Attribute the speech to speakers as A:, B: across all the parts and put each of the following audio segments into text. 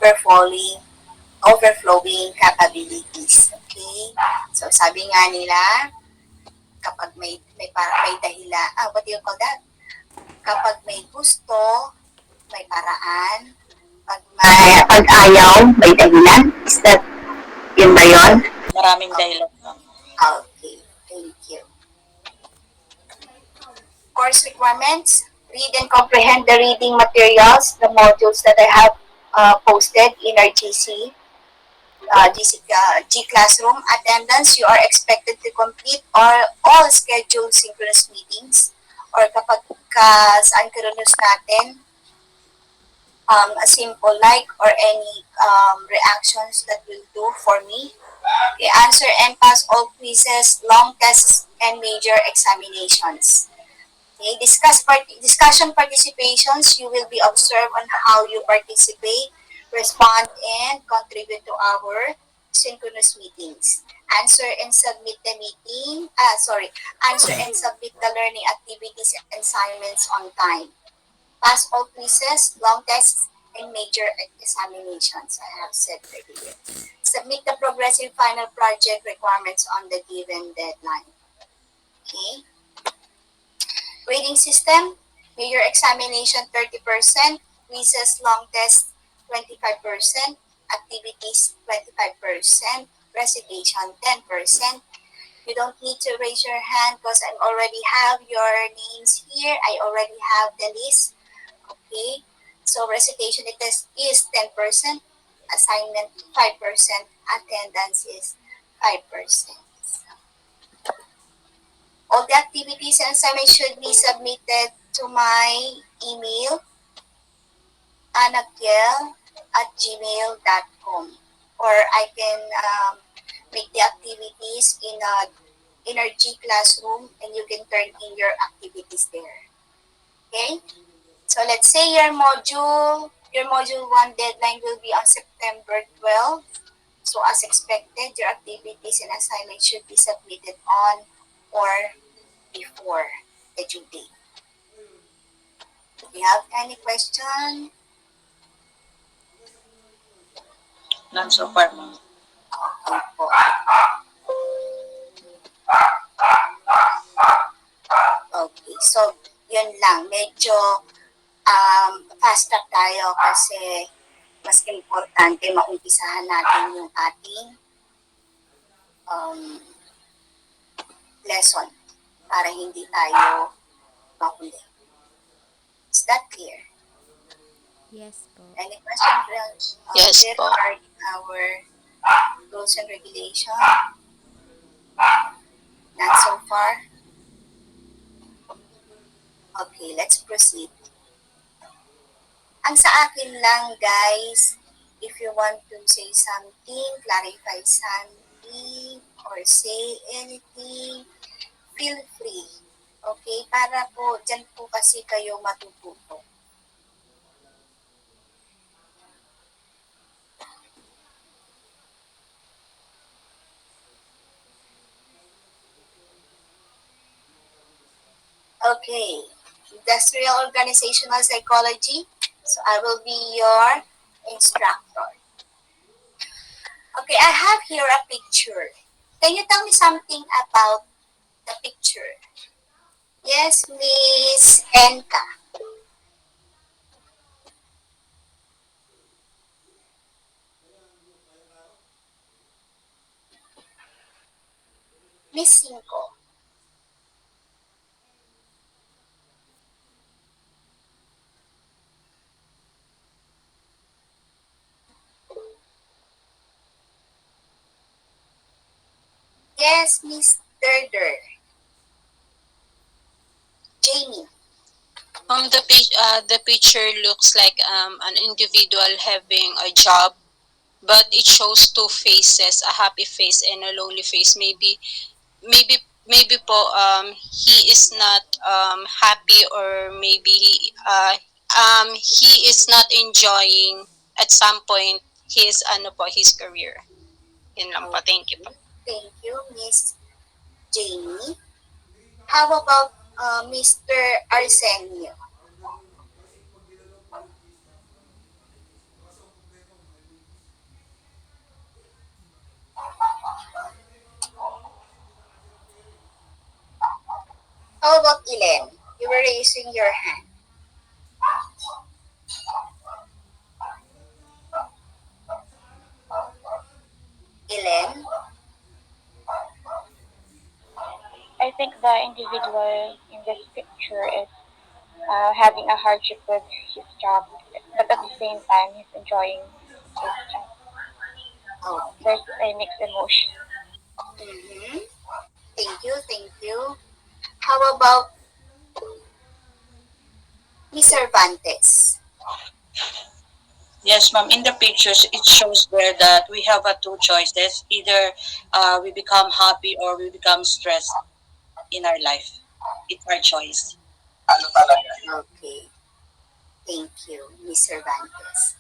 A: overflowing capabilities. Okay? So sabi nga nila, kapag may dahilan, what do you call that? Kapag may gusto, may paraan. Pag ayaw, may dahilan. Is that yun ba yun?
B: Maraming dahilan.
A: Okay, thank you. Course requirements, read and comprehend the reading materials, the modules that I have posted in our G Classroom. Attendance, you are expected to complete all scheduled synchronous meetings or kapag ka-synchronous natin, a simple like or any reactions that will do for me. Okay, answer and pass all quizzes, long tests, and major examinations. Okay, discussion participations, you will be observed on how you participate, respond, and contribute to our synchronous meetings. Answer and submit the learning activities and assignments on time. Pass all quizzes, long tests, and major examinations, I have said earlier. Submit the progressive final project requirements on the given deadline. Okay? Grading system, major examination 30%, quizzes, long test 25%, activities 25%, recitation 10%. You don't need to raise your hand because I already have your names here. I already have the list. Okay? So recitation test is 10%, assignment 5%, attendance is 5%. All the activities and assignments should be submitted to my email, anakiel@gmail.com, or I can make the activities in our G Classroom and you can turn in your activities there. Okay? So let's say your module 1 deadline will be on September 12. So as expected, your activities and assignments should be submitted on or before the due date. Do you have any question?
B: None so far, ma'am.
A: Okay po. Okay, so yun lang. Medyo fast track tayo kasi mas importante maumpisahan natin yung ating lesson para hindi tayo mahuli. Is that clear?
C: Yes po.
A: Any questions
B: Yes po.
A: regarding our rules and regulation? Not so far? Okay, let's proceed. Ang sa akin lang, guys, if you want to say something, clarify something, or say anything, feel free. Okay? Para po, dyan po kasi kayo matututo. Okay. Industrial Organizational Psychology. So I will be your instructor. Okay, I have here a picture. Can you tell me something about the picture? Yes, Miss Enka. Miss Cinco. Yes, Miss Durder. Jamie.
B: The picture looks like an individual having a job, but it shows two faces, a happy face and a lonely face. Maybe maybe po he is not happy, or maybe he is not enjoying at some point his career. Yun lang po. Thank you po.
A: Thank you, Miss Jamie. How about Mr. Arsenio? Elen, you were raising your hand. Elen?
D: I think the individual in this picture is having a hardship with his job, but at the same time, he's enjoying his job.
A: Oh.
D: There's a mixed emotion.
A: Mm-hmm. Thank you. How about Miss Cervantes?
E: Yes, ma'am. In the pictures, it shows there that we have two choices. Either we become happy or we become stressed in our life. It's our choice.
A: Okay, thank you, Miss Cervantes.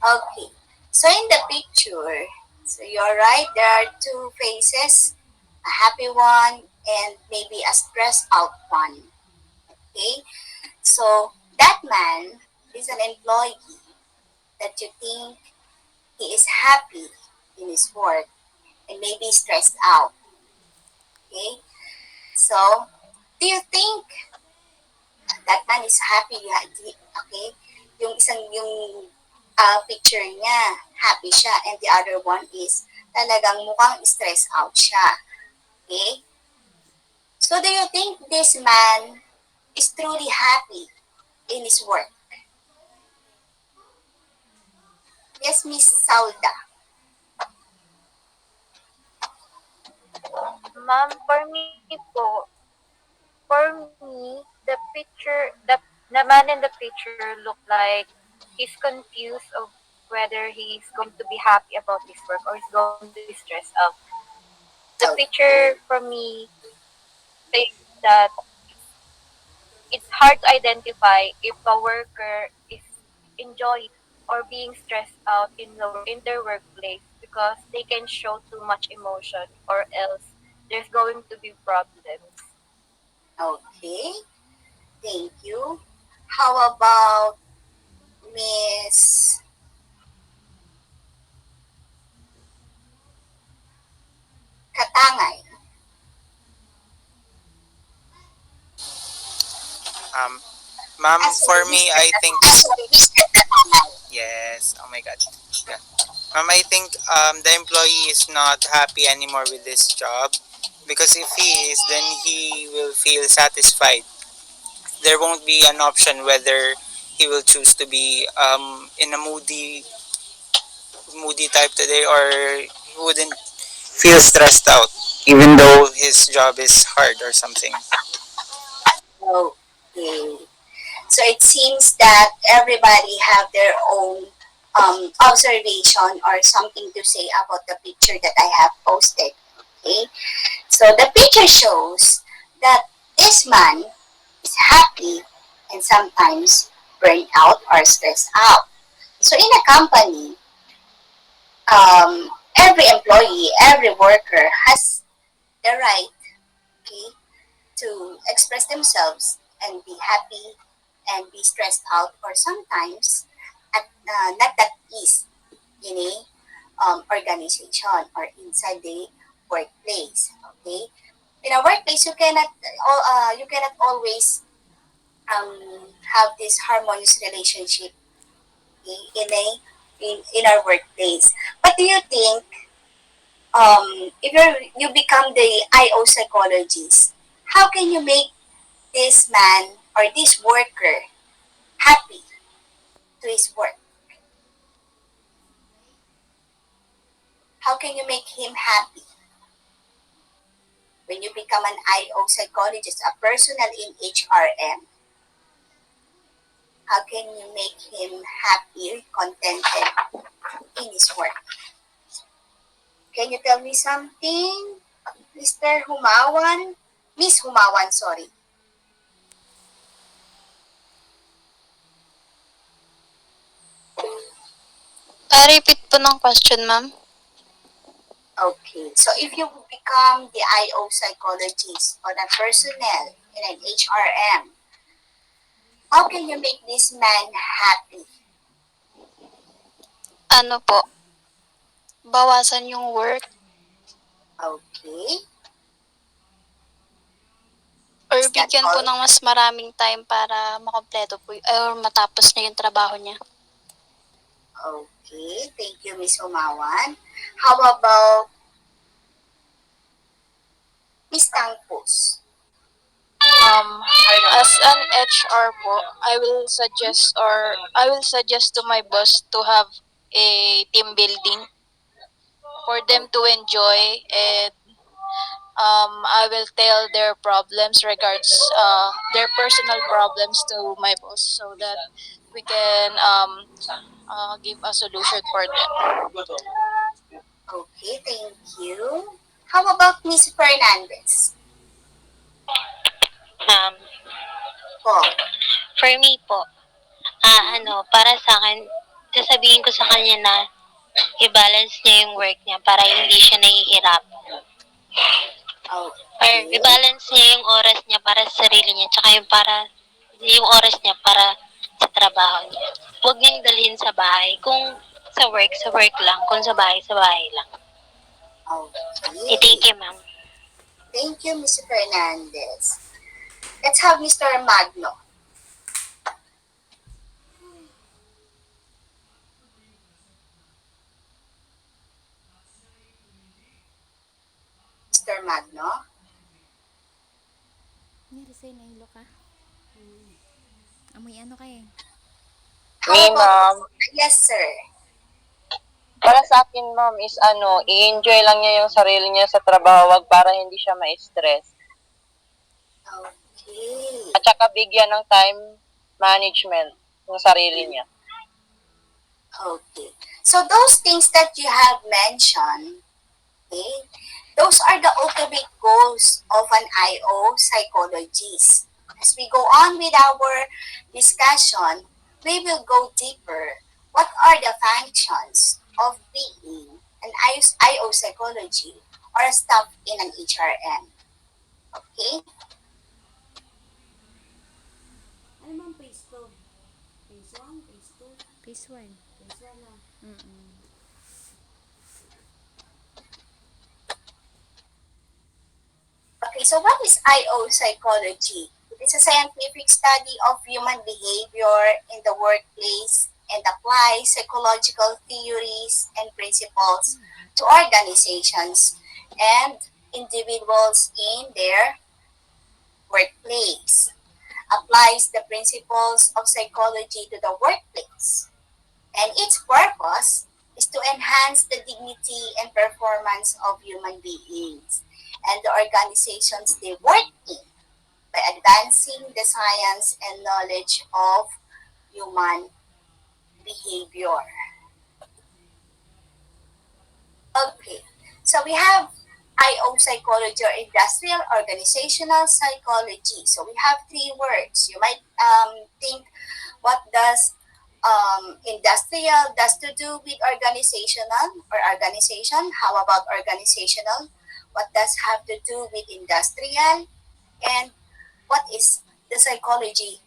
A: Okay, so in the picture, so you're right, there are two faces, a happy one and maybe a stressed out one. Okay, so that man is an employee that you think he is happy in his work and maybe stressed out. Okay, so do you think that man is happy? Okay, yung picture niya, happy siya, and the other one is talagang mukhang stressed out siya. Okay? So do you think this man is truly happy in his work? Yes, Miss Sauda.
D: Ma'am, for me po, for me, the man in the picture look like he's confused of whether he's going to be happy about his work or he's going to be stressed out. The picture
A: Okay.
D: for me says that it's hard to identify if a worker is enjoying or being stressed out in their workplace because they can show too much emotion or else there's going to be problems.
A: Okay. Thank you. How about Miss Katangay?
F: Um, Ma'am,
A: Ah, sorry,
F: for
A: Miss
F: me, I think
A: Katangay. Sorry, Miss Katangay.
F: yes. Oh my God. Yeah. Ma'am, I think the employee is not happy anymore with this job because if he is, then he will feel satisfied. There won't be an option whether he will choose to be in a moody type today or he wouldn't feel stressed out even though his job is hard or something.
A: Okay. So it seems that everybody have their own observation or something to say about the picture that I have posted. Okay. So the picture shows that this man is happy and sometimes burned out or stressed out. So in a company, every employee, every worker has the right, okay, to express themselves and be happy and be stressed out or sometimes not at ease in a organization or inside the workplace. Okay, in a workplace you cannot always have this harmonious relationship, okay, in our workplace. But do you think if you become the IO psychologist, how can you make this man or this worker happy to his work? How can you make him happy when you become an IO psychologist, a personal in HRM? How can you make him happy, contented in his work? Can you tell me something, Mr. Humawan? Miss Humawan, sorry.
B: Repeat po ng question, ma'am.
A: Okay, so if you become the IO psychologist or the personnel in an HRM, how can you make this man happy?
B: Ano po, bawasan yung work.
A: Okay.
G: Or
A: Is that
G: bigyan po
A: all?
G: ng mas maraming time para makompleto po or matapos niya yung trabaho niya.
A: Okay, thank you, Miss Umawan. How about Miss Tangpus?
B: As an HR po, I will suggest to my boss to have a team building for them to enjoy, and I will tell their problems regards their personal problems to my boss so that we can give a solution for them.
A: Okay, thank you. How about Miss Fernandez?
H: Ma'am,
A: Po.
H: for me po, para sa akin, sasabihin ko sa kanya na i-balance niya yung work niya para hindi siya nahihirap. Or
A: Okay.
H: i-balance niya yung oras niya para sa sarili niya, tsaka yung oras niya para sa trabaho niya. Huwag niyang dalhin sa bahay. Kung sa work lang. Kung sa bahay lang. Thank
A: Okay.
H: you, ma'am.
A: Thank you, Miss Fernandez. Let's have Mr. Magno. Mr. Magno.
C: Narisay na hilo ka. Amoy ano ka eh.
A: How
E: Me,
A: about
E: ma'am,
A: Yes, sir.
E: para sa akin, ma'am, is i-enjoy lang niya yung sarili niya sa trabaho, wag para hindi siya ma-stress.
A: Okay.
E: At saka bigyan ng time management ng sarili niya.
A: Okay. So those things that you have mentioned, okay, those are the ultimate goals of an IO psychologist. As we go on with our discussion, we will go deeper. What are the functions of being an IO psychology or a staff in an HRM? Okay?
I: Ano bang phase 2? Phase 1? Phase 2?
C: Phase 1.
I: Phase 1 lang.
A: Okay, so what is IO psychology? It is a scientific study of human behavior in the workplace and applies psychological theories and principles to organizations and individuals in their workplace. Applies the principles of psychology to the workplace. And its purpose is to enhance the dignity and performance of human beings and the organizations they work in by advancing the science and knowledge of human behavior. Okay, so we have IO psychology or industrial organizational psychology. So we have three words. You might think, what does industrial does to do with organizational or organization? How about organizational? What does have to do with industrial? And what is the psychology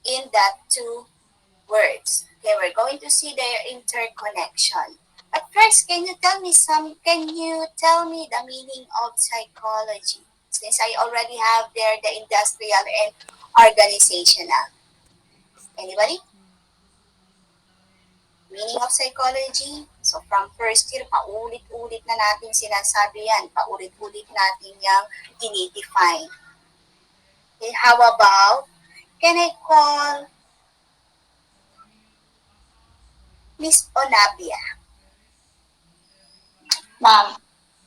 A: in that two words? Okay, we're going to see their interconnection. But first, can you tell me the meaning of psychology? Since I already have there the industrial and organizational. Anybody? Meaning of psychology? So from first year, paulit-ulit na natin sinasabi yan. Paulit-ulit natin yung dinidefine. Okay, how about, can I call Miss Olabia?
J: Ma'am,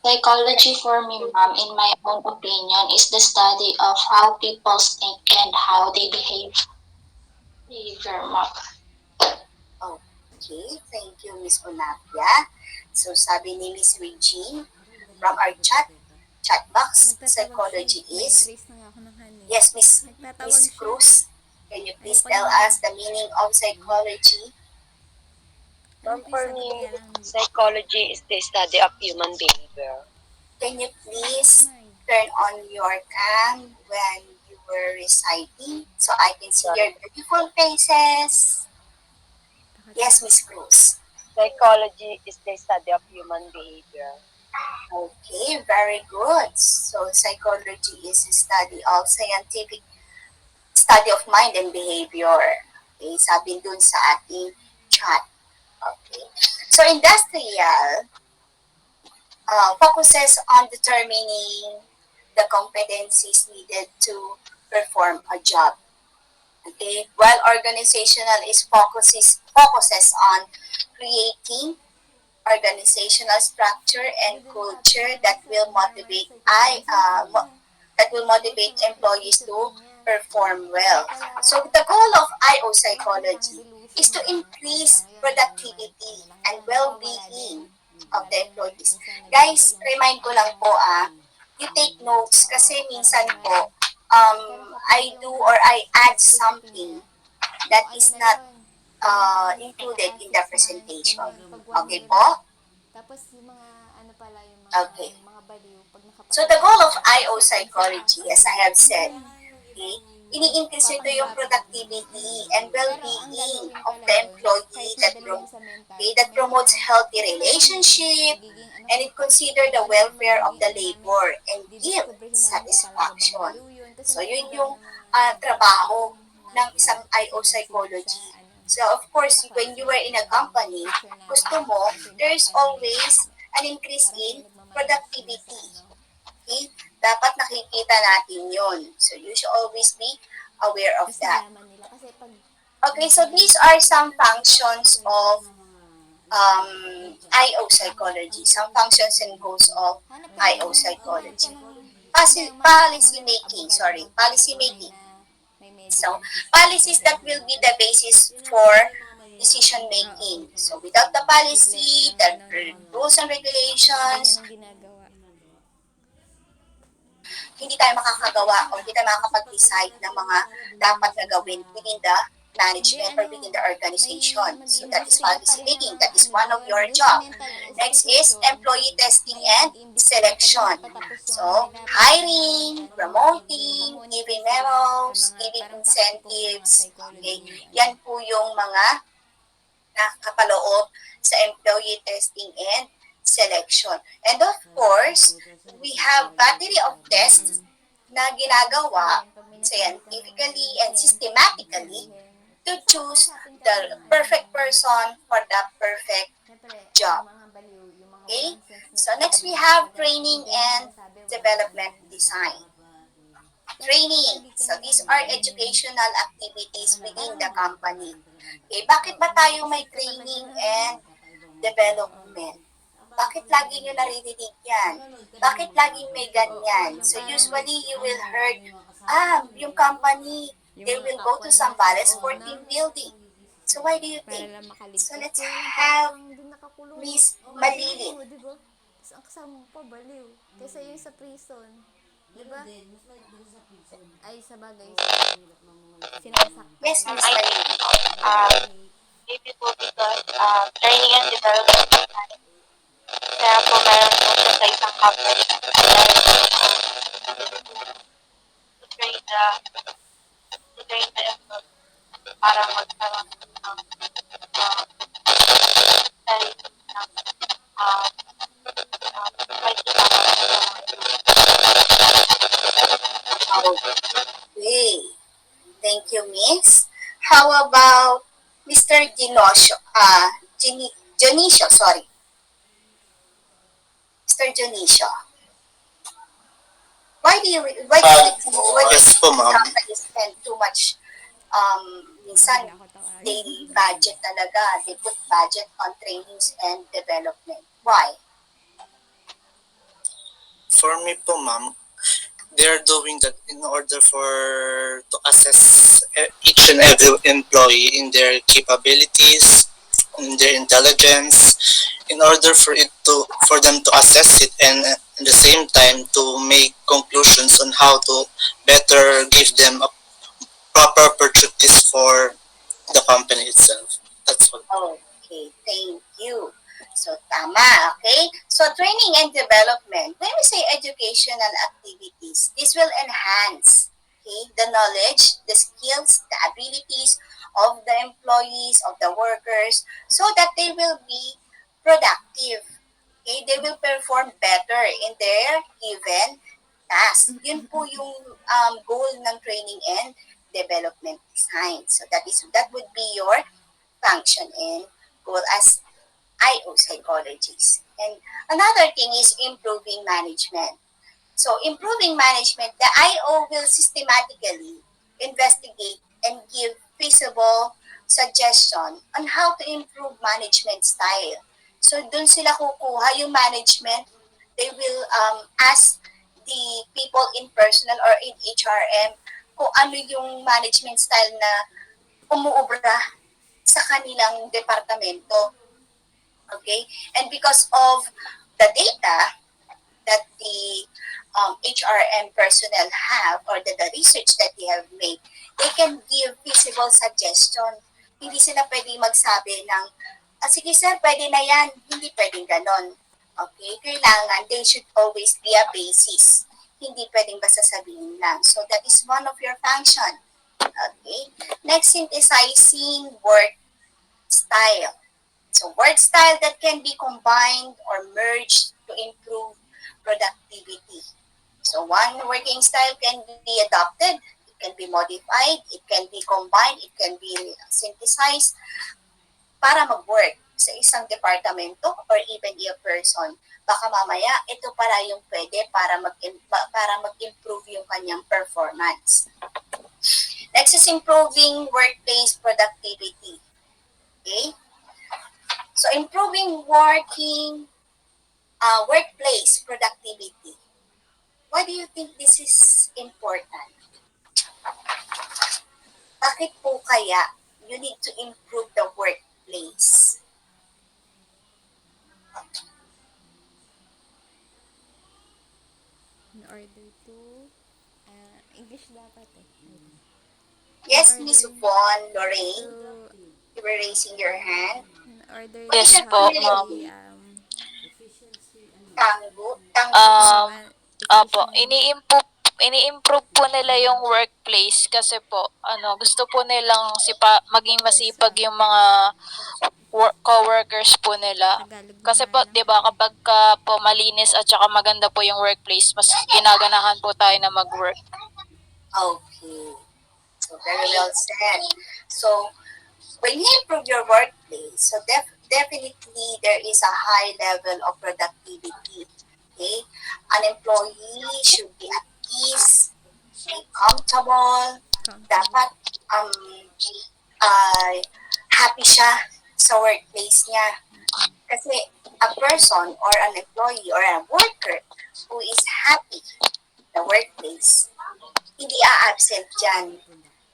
J: psychology for me, ma'am, in my own opinion, is the study of how people think and how they behave. Behavior, ma'am.
A: Okay, thank you, Miss Olabia. So sabi ni Miss Regine, from our chat box, psychology is,
C: Grace na nga ako ng honey.
A: yes, Miss
C: Nagtatawag siya.
A: Cruz, can you please
C: Ayoko
A: tell
C: na.
A: us the meaning of psychology?
C: Ano po yung
E: For
C: sagot
E: me,
C: niya lang?
E: psychology is the study of human behavior.
A: Can you please turn on your cam when you were reciting so I can see your beautiful faces? Yes, Miss Cruz.
E: Psychology is the study of human behavior.
A: Okay, very good. So psychology is a study of scientific study of mind and behavior. Okay, sabi dun sa ating chat. Okay. So industrial focuses on determining the competencies needed to perform a job. Okay, while organizational is focuses on creating organizational structure and
I: Dito na natin
A: culture
I: ano
A: that
I: sa
A: will
I: general
A: motivate
I: psychology.
A: that will
I: Tapos
A: motivate
I: mga
A: employees to
I: discipline niya.
A: perform
I: Kaya
A: well.
I: pala,
A: So the goal of IO
I: wala nilang
A: psychology is
I: delusion
A: to
I: na ano
A: increase
I: lang yan,
A: productivity
I: ano lang
A: and
I: yan, mawawala din.
A: well-being of the
I: Lalo na
A: employees.
I: minsan nag-iiba
A: Guys,
I: yung
A: remind ko
I: ano,
A: lang po you take notes
I: oo,
A: kasi
I: para
A: minsan
I: naman.
A: po
I: Pero kapag
A: I do
I: yung
A: or I add
I: specificity
A: something
I: niya,
A: that
I: kung ano
A: is
I: na
A: not
I: yon, 3 months,
A: included
I: pagka
A: in the
I: 6 months,
A: presentation.
I: ganun, pag 1 year
A: Okay
I: na.
A: po?
I: Tapos yung mga ano pala, yung
A: Okay.
I: mga baliw, pag
A: So the
I: nakapag-apply
A: goal of
I: ka,
A: IO
I: accepted sila.
A: psychology, as I have said,
I: Mm.
A: okay, ini-increase ito yung
I: Papanggap.
A: productivity and
I: Pero ang
A: well-being
I: gagawin
A: of
I: pala
A: the
I: doon,
A: employee
I: kahit madali mo sa
A: okay,
I: mental,
A: that
I: may mga,
A: promotes healthy
I: katulad namin,
A: relationship
I: magiging ano
A: and
I: ka,
A: it consider the
I: doon namin
A: welfare of
I: magiging
A: the
I: ano namin,
A: labor and give
I: didiscoveryhin namin kung talaga bang
A: satisfaction.
I: baliw yun. Kasi
A: So
I: may
A: yun
I: iba
A: yung
I: na mga
A: trabaho ng
I: natin,
A: isang IO
I: sinunod sa
A: psychology.
I: ano,
A: So of course,
I: sa
A: when you
I: klase,
A: were in a
I: yung
A: company,
I: teacher namin,
A: gusto mo,
I: kasi
A: there is
I: ano niya yun,
A: always an increase
I: parang siya
A: in
I: yung nagmamanage dun sa
A: productivity.
I: ano.
A: Okay? Dapat nakikita natin yon. So you should always be aware of
I: Tapos
A: that.
I: malaman nila, kasi pag
A: Okay, so
I: ano
A: these
I: na,
A: are
I: yung
A: some functions of IO psychology, some functions and goals of
I: hanap ka
A: IO
I: ng, humanap ka
A: psychology.
I: ng, hindi, humanap ka
A: Policy
I: muna ng
A: making,
I: abogado
A: sorry,
I: ng
A: policy
I: tunay
A: making.
I: na may
A: So,
I: medical
A: policies that will
I: background.
A: be the basis for decision
I: Oo.
A: making. So, without the
I: Problema,
A: policy,
I: ng
A: the
I: ano, ng
A: rules and
I: mga ganyan
A: regulations,
I: ang ginagawa.
A: hindi tayo makakagawa o hindi tayo makakapag-decide ng mga dapat na gawin within the
I: Hindi,
A: management or
I: ano,
A: within the
I: may
A: organization. So that is
I: mag-iimbestiga pa
A: policy
I: rin ng
A: making.
I: mga
A: That is
I: ano
A: one of
I: doon.
A: your
I: Doon sa
A: job.
I: mental
A: Next is
I: institution,
A: employee testing
I: may
A: and
I: mag-iimbestiga pa doon
A: selection.
I: patapos yung ano
A: So,
I: nila,
A: hiring,
I: ano,
A: promoting,
I: naka-monitor
A: giving
I: sila sa
A: memos,
I: mga
A: giving
I: parang practicum ng mga
A: incentives. Okay,
I: psychology, ano.
A: yan po yung mga nakakapaloob sa employee testing and selection. And of course, we have battery of tests
I: Mm.
A: na
I: Ibig
A: ginagawa
I: sabihin, pag may nasabi kang
A: scientifically and
I: sense, ibig
A: systematically
I: sabihin,
A: to
I: basta
A: choose
I: kausapin ka lang
A: the
I: ng ano,
A: perfect person for the perfect
I: siyempre,
A: job.
I: yung mga baliw, yung mga
A: Okay?
I: walang sense na
A: So
I: tao,
A: next we have
I: talagang
A: training
I: iba yung
A: and
I: sinasabi, wala
A: development
I: talagang ano.
A: design.
I: Pero kung
A: Training.
I: lagi ka
A: So these
I: nilang
A: are
I: ano,
A: educational activities within
I: parang,
A: the company. Okay, bakit
I: oo,
A: ba tayo may
I: mag-isip ka talaga.
A: training and
I: Oo.
A: development? Bakit lagi nyo naririnig yan? Bakit laging may
I: Oo,
A: ganyan?
I: yung
A: So
I: parang,
A: usually you will heard, yung company,
I: yung
A: they
I: mga
A: will go
I: kapwa
A: to
I: nila
A: some
I: sa
A: Vales
I: loob na,
A: sporting building. So why do you
I: para
A: think?
I: lang
A: So
I: makaligtas.
A: let's
I: Kaya lang para
A: have
I: kang doon nakakulong.
A: Miss
I: Baliw,
A: Malilin.
I: di ba? Tapos ang kasama mo pa, baliw. Kaysa yung sa prison. Di ba? Ay, sa bagay, sinasaktan.
A: Yes, Miss
H: I
A: Malilin.
H: think maybe po because training and development design. Kaya po meron po siya sa isang company dahil to train the employee para magkaroon ng sarili ng uh, may kinakaroon ng
A: Okay. Thank you, Miss. How about Mr. Dinosio? Dionisio, sorry. Mr. Dionisio. Why do you
F: Yes
A: think
F: po,
A: this
F: ma'am.
A: company spend too much
I: Baka
A: minsan
I: bigla ako tawagin.
A: daily budget talaga. They put budget on trainings and development. Why?
F: For me po, ma'am, they're doing that in order for to assess each and every employee in their capabilities, in their intelligence, in order for it to for them to assess it and at the same time to make conclusions on how to better give them a proper opportunities for the company itself. That's all.
A: Okay, thank you. So, tama, okay? So, training and development. When we say educational activities, this will enhance, okay, the knowledge, the skills, the abilities of the employees, of the workers, so that they will be productive. Okay, they will perform better in their given task. Yun po yung goal ng training and development design. So that would be your function and goal as IO psychologists. And another thing is improving management. So improving management, the IO will systematically investigate and give feasible suggestion on how to improve management style. So dun sila kukuha yung management, they will ask the people in personal or in HRM kung ano yung management style na umuubra sa kanilang departamento. Okay? And because of the data that the HRM personnel have or the research that they have made, they can give feasible suggestion. Hindi sila pwedeng magsabi ng, sige sir, pwede na yan. Hindi pwedeng ganon. Okay? Kailangan, there should always be a basis. Hindi pwedeng basta sabihin lang. So that is one of your function. Okay? Next, synthesizing work style. So word style that can be combined or merged to improve productivity. So one working style can be adopted, it can be modified, it can be combined, it can be synthesized para mag-work sa isang departamento or even a person. Baka mamaya ito para yung pwede para mag-improve yung kanyang performance. Next is improving workplace productivity. Okay? So improving workplace productivity. Why do you think this is important? Bakit po kaya you need to improve the workplace?
C: In order to, English dapat eh.
A: Yes,
C: In
A: Miss
C: order
A: Yvonne, Lorraine,
C: to,
A: you were raising your hand.
C: in order
A: What is
C: to
H: Yes
A: the
H: po,
C: have
H: ma'am.
A: feeling?
C: a,
A: Tanggo
H: Um, Opo,
C: efficient,
H: ini-improve po nila yung workplace kasi po gusto po nilang maging masipag yung mga co-workers po nila.
C: Tagalog mo
H: Kasi
C: nga
H: po,
C: lang.
H: 'di ba, kapag po malinis at saka maganda po yung workplace, mas ginaganahan po tayo na mag-work.
A: Okay. So very well said. So when you improve your workplace, so definitely there is a high level of productivity. Okay? An employee should be at ease, be comfortable,
C: Comfortable.
A: dapat uh, happy siya sa workplace niya. Kasi a person or an employee or a worker who is happy the workplace, hindi a-absent dyan.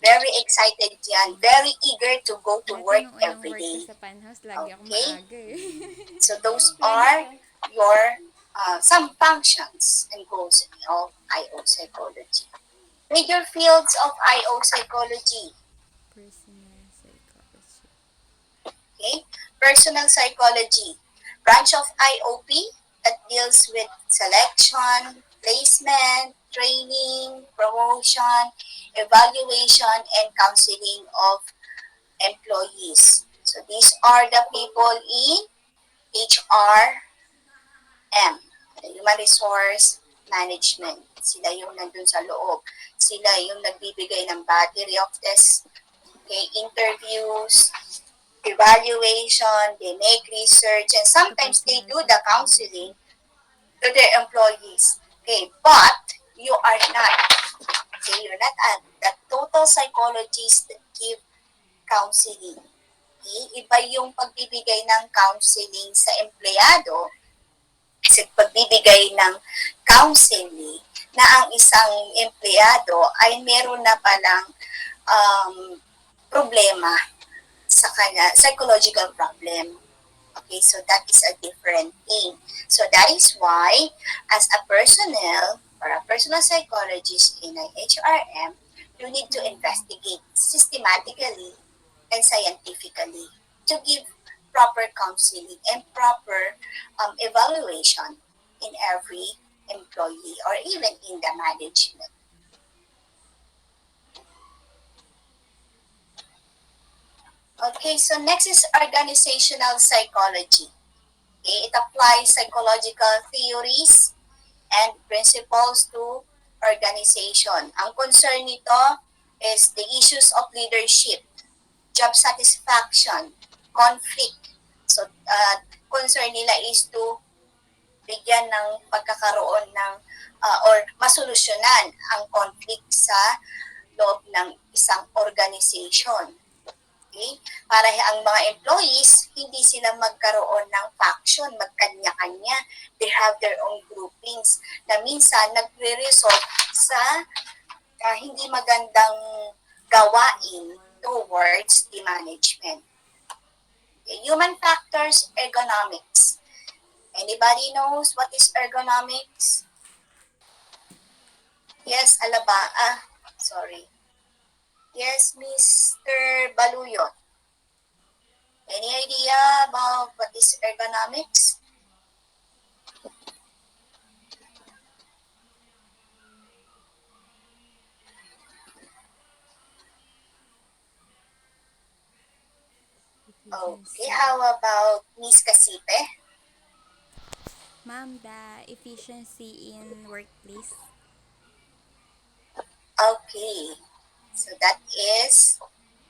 A: Very excited dyan. Very eager to go to
C: Dati
A: work
C: nung unang
A: every
C: work ko
A: day.
C: sa Panhouse, lagi akong
A: Okay?
C: maaga eh.
A: So those
C: Lagi
A: are
C: pa.
A: your some functions and goals of IO psychology. Major fields of IO psychology.
C: Personal psychology.
A: Okay? Personal psychology. Branch of IOP that deals with selection, placement, training, promotion, evaluation, and counseling of employees. So these are the people in HRM, the Human Resource Management. Sila yung nandun sa loob. Sila yung nagbibigay ng battery of tests, okay, interviews, evaluation, they make research, and
C: Sa
A: sometimes they
C: personal
A: do the
C: psychology.
A: counseling to their employees. Okay, but you are not. Okay, you're not the total psychologist that give counseling. Okay, iba yung pagbibigay ng counseling sa empleyado kasi pagbibigay ng counseling na ang isang empleyado ay meron na palang um, problema sa kanya, psychological problem. Okay, so that is a different thing. So that is why, as a personnel or a personal psychologist in an HRM, you need to investigate systematically and scientifically to give proper counseling and proper evaluation in every employee or even in the management. Okay, so next is organizational psychology. Okay? It applies psychological theories and principles to organization. Ang concern nito is the issues of leadership, job satisfaction, conflict. So, concern nila is to bigyan ng pagkakaroon ng or masolusyonan ang conflict sa loob ng isang organization. Okay? Para ang mga employees, hindi sila magkaroon ng faction, magkanya-kanya. They have their own groupings na minsan nagre-result sa hindi magandang gawain towards the management. Okay? Human factors, ergonomics. Anybody knows what is ergonomics? Yes, Alaba. Sorry. Yes, Mr. Baluyot. Any idea about what is ergonomics? Okay,
C: Efficiency.
A: how about Miss Casipe?
C: Ma'am, the efficiency in workplace.
A: Okay, so that is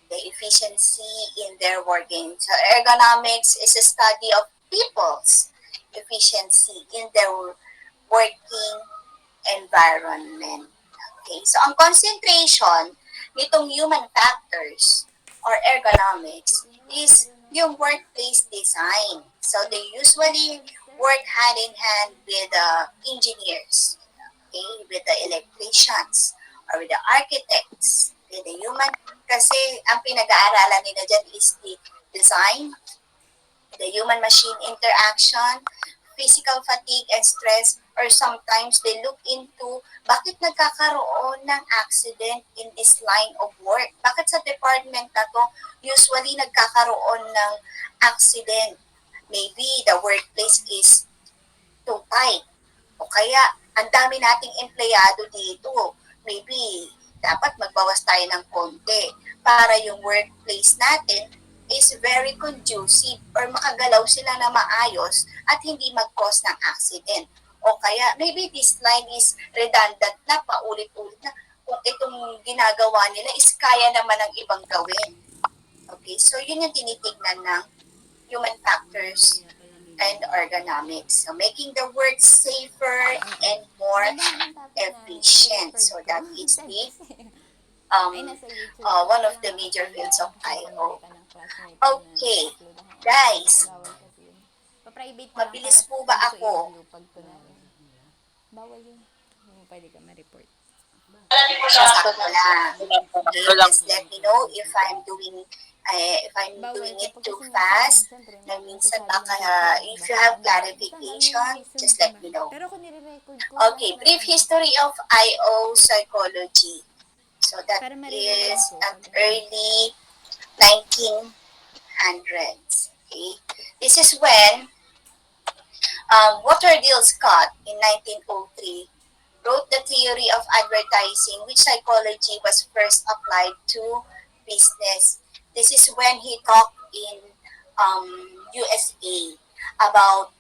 A: the efficiency in their working. So ergonomics is a study of people's efficiency in their working environment. Okay, so ang concentration nitong human factors or ergonomics is yung workplace design. So they usually work hand in hand with engineers, okay, with the electricians, or with the architects, with the human, kasi ang pinag-aaralan nila dyan is the design, the human-machine interaction, physical fatigue and stress, or sometimes they look into bakit nagkakaroon ng accident in this line of work. Bakit sa department na to usually nagkakaroon ng accident? Maybe the workplace is too tight. O kaya, ang dami nating empleyado dito. Maybe, dapat magbawas tayo ng konti para yung workplace natin is very conducive or makagalaw sila na maayos at hindi mag-cause ng accident. O kaya, maybe this line is redundant na, paulit-ulit na. Kung itong ginagawa nila is kaya naman ng ibang gawin. Okay, so yun yung tinitignan ng human factors and ergonomics. So making the work safer and more
I: Ganda ng topic na
A: efficient.
I: ni-record
A: So
I: ko.
A: that is the
I: Ay, nasa YouTube.
A: one
I: Kaya
A: of
I: lang
A: the major
I: nakapag
A: fields of
I: ako kasi
A: IO.
I: nakita ng classmate ko na
A: Okay,
I: nag-upload ako.
A: guys,
I: Bawal kasi yun. Pa-private ko lang para
A: mabilis po ba
I: pwede ko
A: ako?
I: i-review pag kunwari. Bawal yun. Kung pwede ka ma-report.
A: Sakto lang. Okay,
F: Ito lang.
A: just let me know if I'm
I: Bawal
A: doing it
I: kapag
A: too
I: kasi minsan,
A: fast.
I: syempre,
A: Na minsan
I: masasabi
A: baka
I: yung record.
A: if you
I: Baka
A: have
I: ano, basta ang dami yung
A: clarification,
I: reason,
A: just let
I: diba?
A: me know.
I: Pero kung nire-record ko,
A: Okay,
I: lahat ng
A: brief
I: ano,
A: history of IO psychology. So that
I: para ma-rewind
A: is
I: ko
A: at
I: pag ano.
A: early 1900s. Okay, this is when Waterdale Scott in 1903 wrote the theory of advertising, which psychology was first applied to business. This is when he talked in USA about,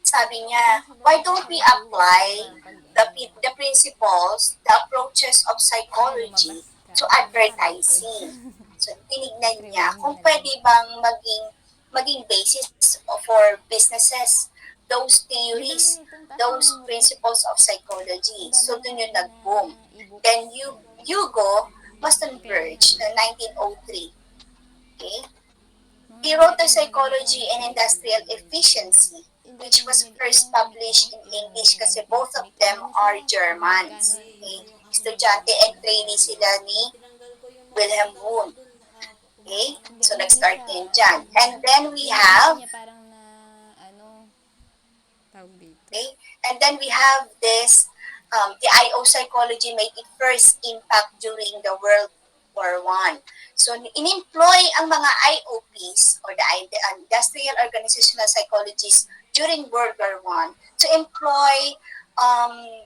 A: sabi
I: Kasi
A: niya,
I: mas
A: why
I: maganda
A: don't
I: sa
A: we
I: review eh.
A: apply
I: Diba? Pag
A: the,
I: ano,
A: the principles, the approaches of
I: kaya lumabas
A: psychology
I: ka,
A: to
I: naka-record.
A: advertising? So, tinignan niya
I: Rewind mo
A: kung
I: na lang.
A: pwede bang maging basis for businesses those
I: Ganda nga
A: theories,
I: nito, ang taas ng
A: those
I: memory.
A: principles of
I: Ang
A: psychology.
I: dami
A: So,
I: na
A: dun yun
I: natin na
A: nag-boom.
I: e-books.
A: Then, Hugo
I: Kaya nga,
A: Mustenberg in 1903. Okay?
I: mga
A: He wrote The
I: dati mga ganito
A: Psychology
I: ano
A: and
I: ko.
A: Industrial Efficiency,
I: Yung
A: which
I: dating
A: was first
I: yung ganito,
A: published in
I: yung
A: English kasi
I: gamit ng
A: both of
I: classmate ko.
A: them
I: Ano
A: are
I: siya, pag magkano,
A: Germans. Okay? Estudyante and trainee sila ni Wilhelm Wundt. Okay?
I: hindi,
A: So,
I: umano
A: nag-start
I: siya,
A: din dyan. And then we
I: yung ano
A: have,
I: niya parang na, ano, tawag dito.
A: okay? And then we have this, the IO psychology made its first impact during the World War One. So, in-employ ang mga IOPs or the Industrial Organizational Psychologists during World War One to employ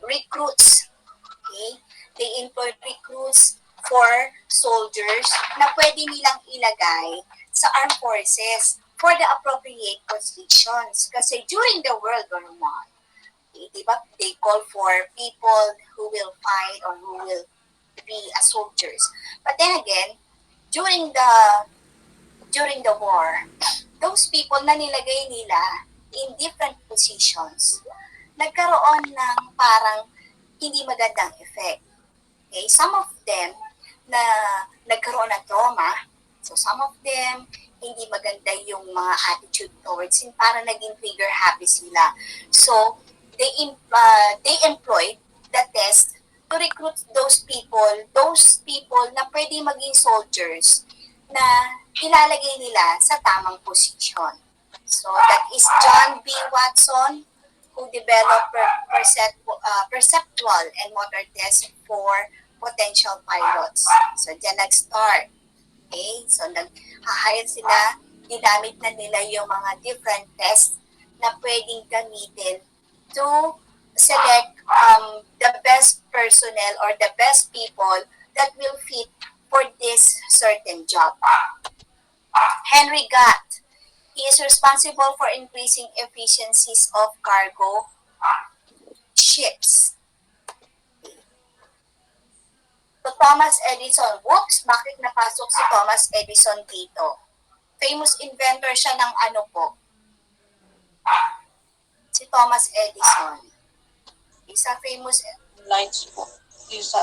A: recruits. Okay? They employ recruits for soldiers na pwede nilang ilagay sa armed forces for the appropriate positions. Kasi during the World War I, diba, they call for people who will fight or who will be as soldiers. But then again, during the war, those people na nilagay nila in different positions, nagkaroon ng parang hindi magandang effect. Okay? Some of them na nagkaroon ng trauma, so some of them hindi maganda yung mga attitude towards him, para naging trigger happy sila. So, they employed the test to recruit those people na pwede maging soldiers na ilalagay nila sa tamang posisyon. So, that is John B. Watson, who developed perceptual and motor tests for potential pilots. So, dyan nag-start. Okay? So, nag-hire sila, ginamit na nila yung mga different tests na pwedeng gamitin to select the best personnel or the best people that will fit for this certain job. Henry Gatt, he is responsible for increasing efficiencies of cargo ships. So, Thomas Edison. Whoops, bakit napasok si Thomas Edison dito? Famous inventor siya ng ano po? Si Thomas Edison. Isa famous,
E: Lights po. Isa.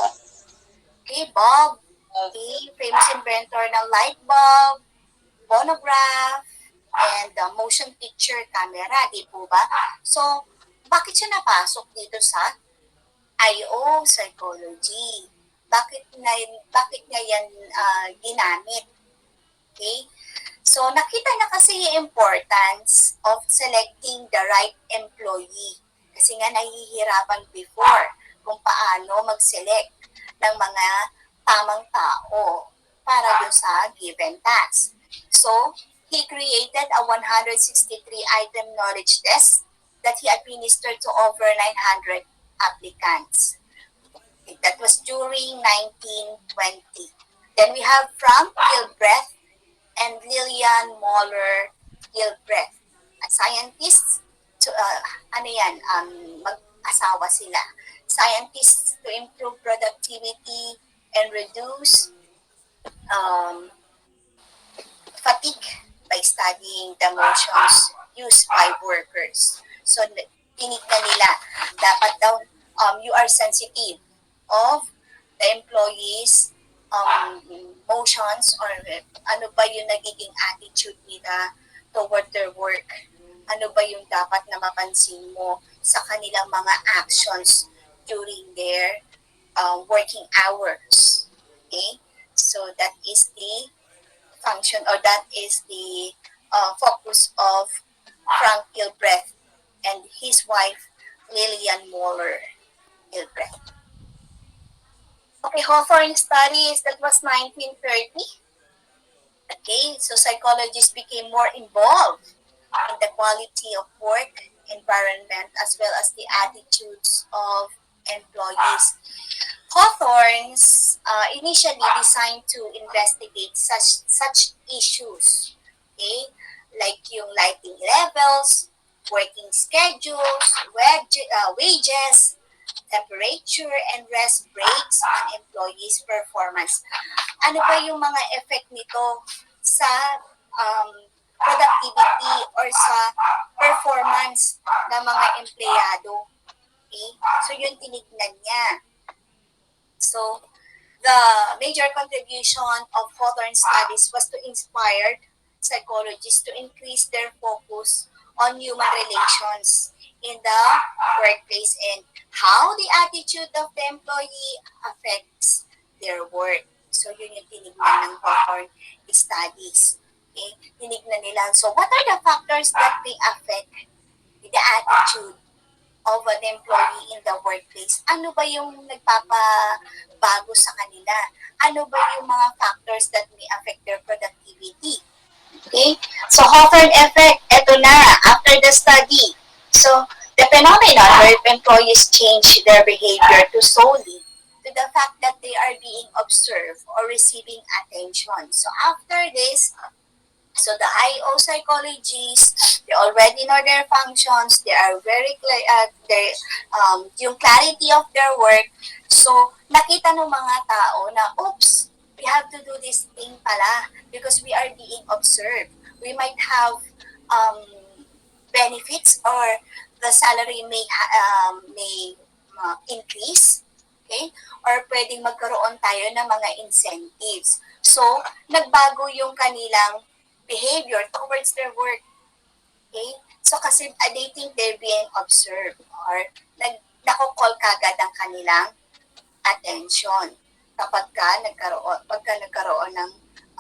A: okay, bulb. Okay, famous inventor ng light bulb, phonograph, and motion picture camera, di po ba? So, bakit siya napasok dito sa IO psychology? Bakit nga yan ginamit? Okay? So, nakita na kasi yung importance of selecting the right employee. Kasi nga nahihirapan before kung paano mag-select ng mga tamang tao para dun sa given task. So, he created a 163-item knowledge test that he administered to over 900 applicants. That was during 1920. Then we have Frank Gilbreth and Lillian Moller Gilbreth. Scientists, mag-asawa sila. Scientists to improve productivity and reduce fatigue by studying the motions used by workers. So, tinignan nila, dapat daw you are sensitive of the employees' motions or ano ba yung nagiging attitude nila toward their work. Ano ba yung dapat na mapansin mo sa kanilang mga actions during their working hours. Okay? So, that is the function or that is the focus of Frank Gilbreth and his wife Lillian Moller Gilbreth. Okay, Hawthorne studies, that was 1930. Okay, so psychologists became more involved in the quality of work environment as well as the attitudes of employees. Hawthorne's initially designed to investigate such issues, okay, like yung lighting levels, working schedules, wages, temperature, and rest breaks on employees' performance. Ano ba yung mga effect nito sa productivity or sa performance ng mga empleyado? Okay? So, yun tinignan niya. So, the major contribution of Hawthorne studies was to inspire psychologists to increase their focus on human relations in the workplace and how the attitude of the employee affects their work. So, yun yung tinignan ng Hawthorne studies. Okay? Tinignan nila. So, what are the factors that may affect the attitude of an employee in the workplace? Ano ba yung nagpapabago sa kanila? Ano ba yung mga factors that may affect their productivity? Okay? So, Hawthorne effect, eto na, after the study. So, the phenomenon where employees change their behavior to solely to the fact that they are being observed or receiving attention. So, after this, So the IO psychologists, they already know their functions. They are very clear, yung clarity of their work. So nakita ng mga tao na, oops, we have to do this thing pala because we are being observed. We might have um, benefits or the salary may increase, okay? Or pwedeng magkaroon tayo ng mga incentives. So, nagbago yung kanilang behavior towards their work, okay? So, kasi they think they're being observed or nako-call kagad ang kanilang attention pagka nagkaroon ng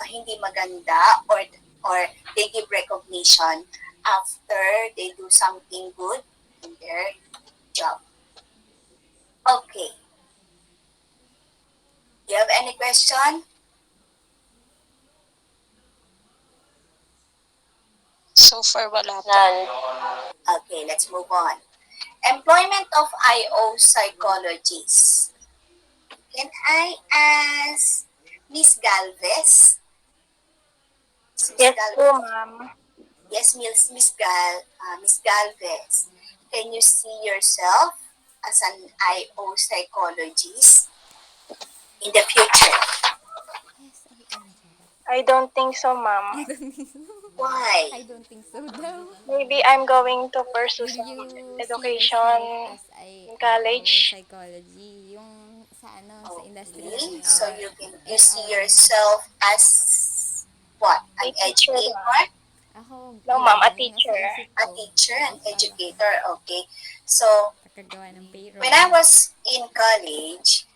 A: hindi maganda or they give recognition after they do something good in their job. Okay. Do you have any question?
B: So far, wala po.
D: None.
A: Okay, let's move on. Employment of IO psychologists. Can I ask Miss Galvez?
D: Yes po, ma'am.
A: Yes, Miss Galvez. Can you see yourself as an IO psychologist in the future?
I: Yes, I am.
D: I don't think so, ma'am.
I: I don't think so.
A: Why?
I: I don't think so daw.
D: Maybe I'm going to pursue
I: Will
D: some
I: you see yourself
D: education
I: as
D: in
I: IO
D: college.
I: psychology? Yung sa sa industry.
A: Okay, so you see
I: SR.
A: yourself as what? An
D: A teacher, ma'am.
A: educator?
I: Ako,
D: No, ma'am, a
I: yung
D: teacher.
I: nasa isip
A: A
I: ko.
A: teacher, an
I: SR ako.
A: educator, okay. So,
I: Kakagawa ng payroll.
A: when I was in college,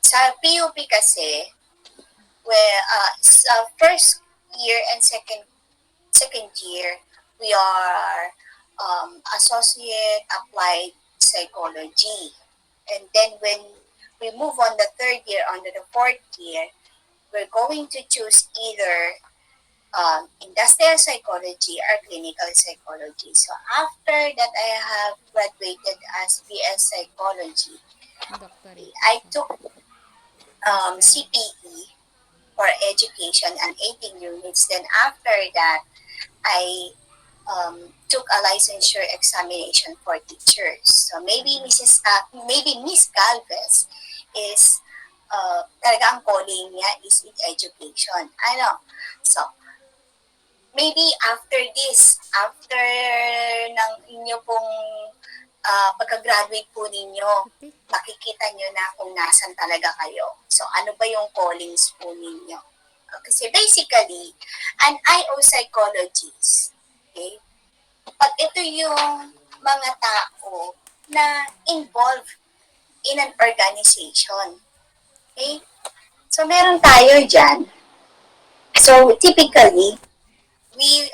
A: sa PUP kasi, where sa first year and second year, we are associate applied psychology. And then when we move on the third year, on the fourth year, we're going to choose either industrial psychology or clinical psychology. So after that, I have graduated as BS psychology.
I: Doctorate.
A: I took CPE for education and 18 units. Then after that, I took a licensure examination for teachers. So maybe Miss Galvez is talaga ang calling niya is in education. Ano? So maybe after ng inyo pong pagka-graduate po ninyo, makikita nyo na kung nasan talaga kayo. So, ano ba yung callings po ninyo? Kasi basically, an IO psychologist, okay, pag ito yung mga tao na involved in an organization, okay? So, meron tayo dyan. So, typically, we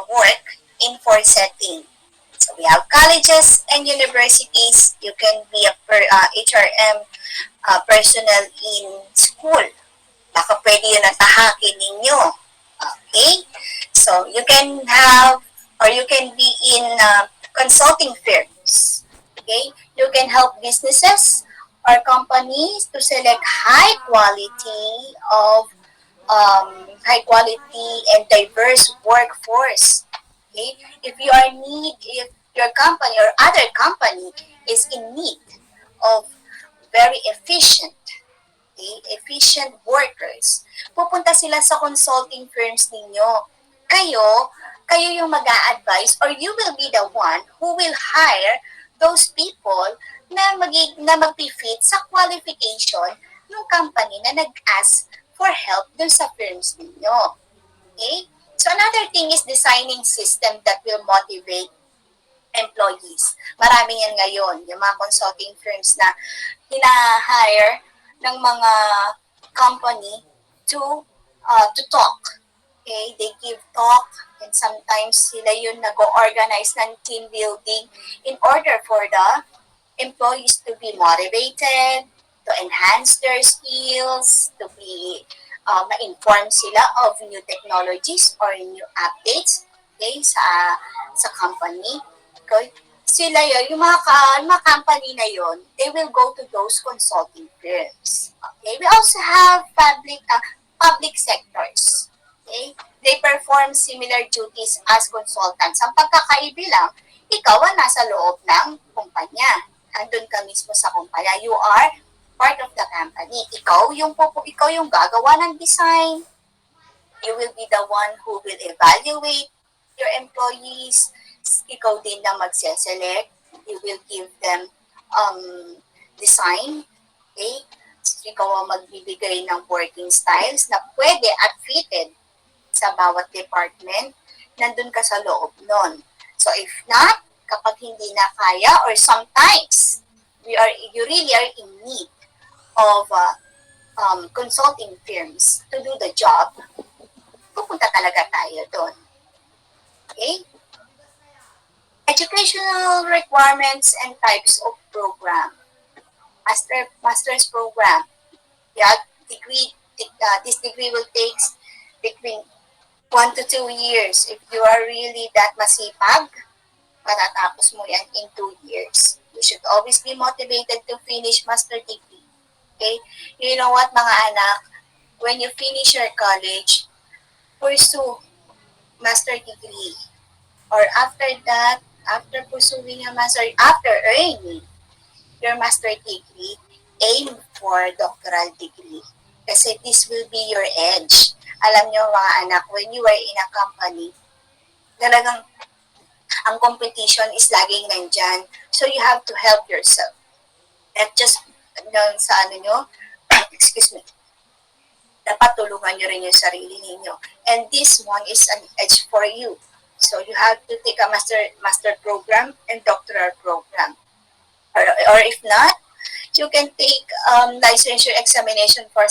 A: work in four settings. So we have colleges and universities. You can be a HRM personnel in school. Baka pwede yun ang tahakin ninyo. Okay? So you can have or you can be in consulting firms. Okay? You can help businesses or companies to select high quality and diverse workforce. Okay? If your company or other company is in need of very efficient workers, pupunta sila sa consulting firms ninyo. Kayo yung mag-a-advise or you will be the one who will hire those people na mag-fit sa qualification ng company na nag-ask for help dun sa firms ninyo. Okay? So another thing is designing system that will motivate employees. Marami yan ngayon, yung mga consulting firms na hina-hire ng mga company to talk. Okay? They give talk and sometimes sila yun nag-organize ng team building in order for the employees to be motivated, to enhance their skills, to be ma-inform sila of new technologies or new updates, okay, sa company. Okay? Sila yun, yung mga company na yun, they will go to those consulting firms. Okay? We also have public sectors. Okay? They perform similar duties as consultants. Ang pagkakaiba lang, ikaw ang nasa loob ng kumpanya. Andun ka mismo sa kumpanya. You are part of the company. Ikaw yung gagawa ng design. You will be the one who will evaluate your employees. Ikaw din na magse-select. You will give them design. Okay? Ikaw ang magbibigay ng working styles na pwede at fitted sa bawat department. Nandun ka sa loob nun. So if not, kapag hindi na kaya or sometimes you really are in need of consulting firms to do the job, pupunta talaga tayo doon. Okay? Educational requirements and types of program. Master's program. Yeah, this degree will take between 1 to 2 years. If you are really that masipag, matatapos mo yan in 2 years. You should always be motivated to finish master degree. Okay? You know what, mga anak? When you finish your college, pursue master degree. Or after that, after pursuing your after earning your master degree, aim for doctoral degree. Kasi this will be your edge. Alam nyo mga anak, when you are in a company, talagang ang competition is laging nandyan. So you have to help yourself. At just sa excuse me, dapat tulungan nyo rin yung sarili ninyo. And this one is an edge for you. So you have to take a master program and doctoral program. Or if not, you can take licensure examination for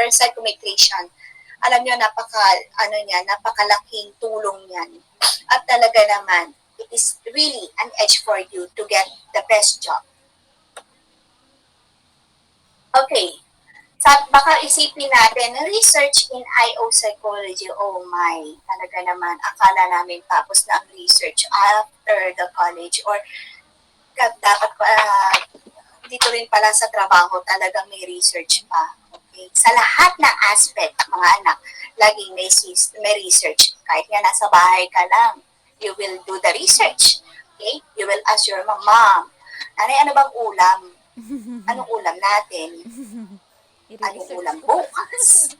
A: psychometration. Alam nyo, napakalaking tulong yan. At talaga naman, it is really an edge for you to get the best job. Okay. Baka isipin natin, research in IO psychology, oh my, talaga naman, akala namin tapos na ang research after the college or dapat dito rin pala sa trabaho talagang may research pa. Okay? Sa lahat ng aspect, mga anak, laging may research. Kahit nga nasa bahay ka lang, you will do the research. Okay? You will ask your mom, Nanay, ano bang ulam? Anong ulam natin? Anong ulam bukas?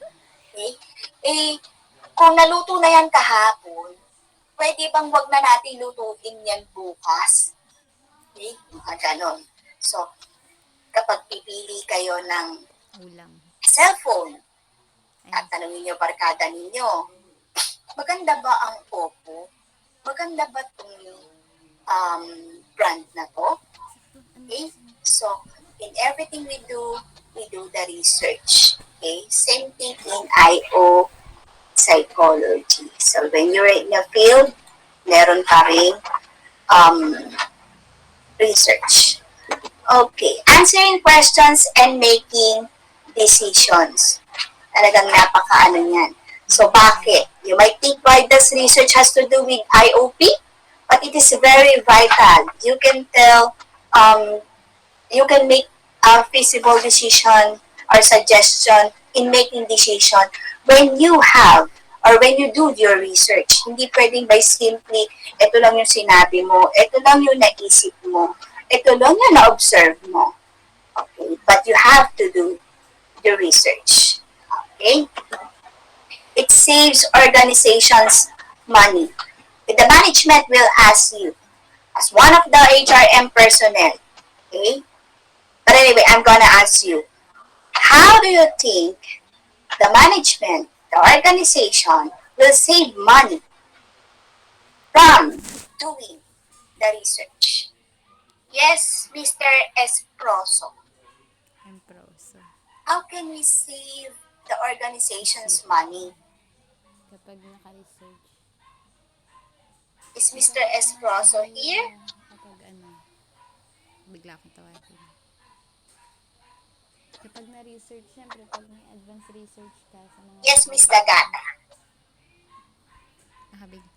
A: Okay? Kung naluto na yan kahapon, pwede bang wag na natin lutuin yan bukas? Okay? Mga ganon. So, kapag pipili kayo ng
C: Ulam.
A: cellphone, at tanongin nyo barkada ninyo, maganda ba ang Oppo? Maganda ba itong brand na to? Okay? So, in everything we do the research. Okay? Same thing in IO psychology. So, when you're in a field, meron pa rin research. Okay. Answering questions and making decisions. Talagang napaka-ano yan. So, bakit? You might think, why does research has to do with IOP? But it is very vital. You can tell, you can make a feasible decision or suggestion in making decision when you have or when you do your research. Hindi pwedeng by simply, ito lang yung sinabi mo, ito lang yung naisip mo, ito lang yung na-observe mo. Okay? But you have to do the research. Okay? It saves organizations money. The management will ask you, as one of the HRM personnel, okay? But anyway, I'm gonna ask you, how do you think the management, the organization, will save money from doing the research? Yes, Mr. Esproso.
C: Emproso.
A: How can we save the organization's money?
C: Kapag naka-research.
A: Is Mr. Esproso here?
C: Kapag bigla akong tawagin. Kapag na-research, syempre, pag may advanced research ka sa mga...
A: Yes, Miss Dagata.
C: Nakabigla.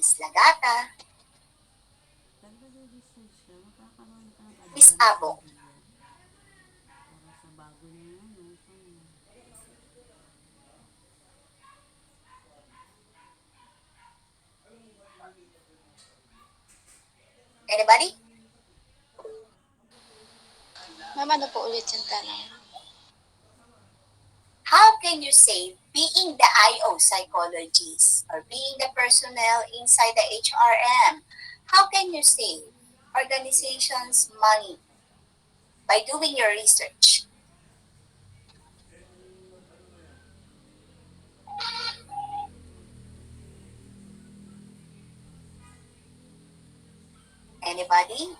A: Miss Lagata. Miss Abo. Anybody?
G: Ma'am, ano po ulit yung tanong?
A: How can you say being the IO psychologist or being the personnel inside the HRM, how can you save organizations money by doing your research? Anybody?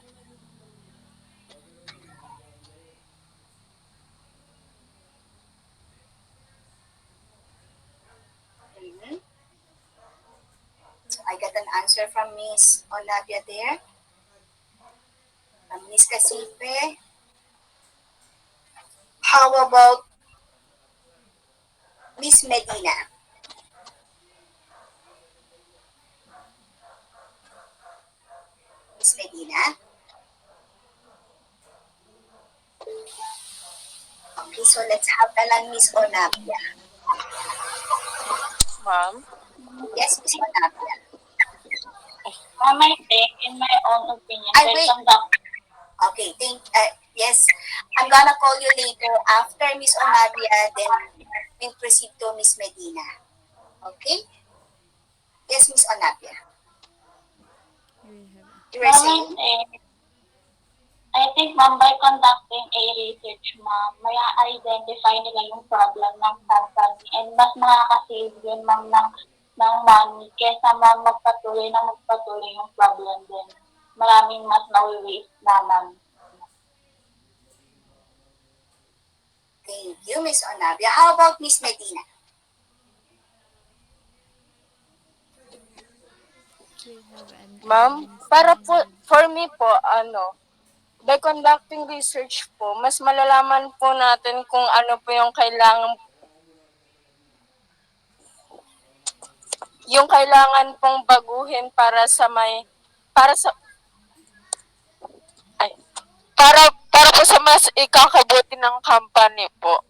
A: Mhm. So I got an answer from Miss Olivia there, from Miss Casipe. How about Miss Medina? Miss Medina? Okay, so let's have na lang Miss Olivia.
E: Ma'am?
A: Yes, Miss Olivia.
J: Ma'am, I think, in my own opinion,
A: I
J: by
A: wait.
J: conduct
A: Okay, yes, I'm gonna call you later after Miss Onavia, then we'll proceed to Miss Medina. Okay? Yes, Miss Onavia.
C: You will have
A: You were
J: Ma'am,
A: saying?
J: I think, ma'am, by conducting a research, ma'am, may identify nila yung problem ng company and mas makakasave yun, ma'am, ng money kesa, ma'am, magpatuloy yung problem din. Maraming mas na-waste naman.
A: Thank you, Miss Onavia. How about Miss Medina?
C: will have an
K: Ma'am,
C: advanced
K: para po,
C: knowledge.
K: for me po, by conducting research po, mas malalaman po natin kung ano po yung kailangan pong baguhin para sa, ay, para po sa mas ikakabuti ng company po.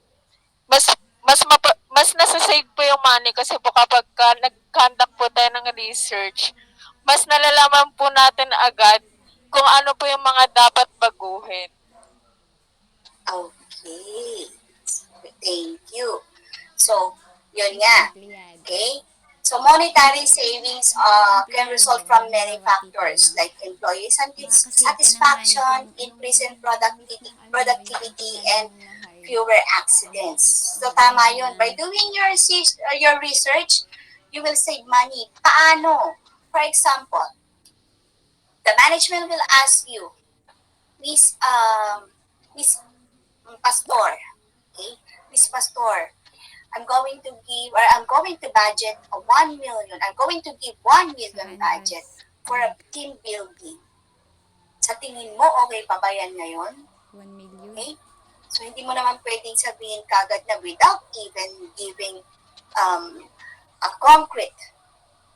K: Mas nasa-save po yung money kasi po kapag nag-conduct po tayo ng research, mas nalalaman po natin agad kung ano po yung mga dapat baguhin.
A: Okay. Thank you. So, yun nga.
C: Empleyado.
A: Okay? So, monetary savings can result from many
C: bawat
A: factors
C: titano.
A: like employee
C: Makakasave ka ng money
A: satisfaction,
C: kung
A: increase in
C: yung gamit ng
A: productivity,
C: empleyado
A: and
C: mong na-hire.
A: fewer accidents. So,
C: Gaya
A: tama yun. By
C: ng
A: doing your research, you will save money. Paano? For example, the management will ask you, Miss, Miss Pastor, okay? Miss Pastor, I'm going to budget a 1 million. I'm going to give 1
C: sa
A: million budget
C: canvas,
A: for a team building. Sa tingin mo, okay pa ba yan ngayon?
C: 1 million.
A: Okay? So, hindi mo naman pwedeng sabihin kagad na without even giving a concrete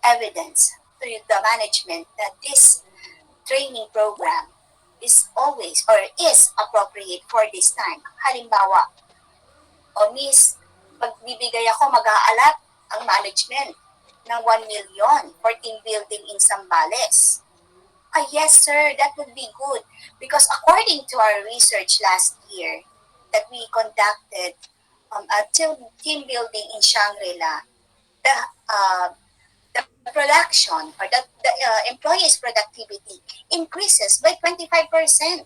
A: evidence to the management that this training program is always or is appropriate for this time. Halimbawa, o miss, magbibigay ako, mag-aalat ang management ng 1 million for team building in Zambales. Yes sir, that would be good. Because according to our research last year that we conducted at team building in Shangri-La, the, uh, the production or the employees' productivity increases by 25%.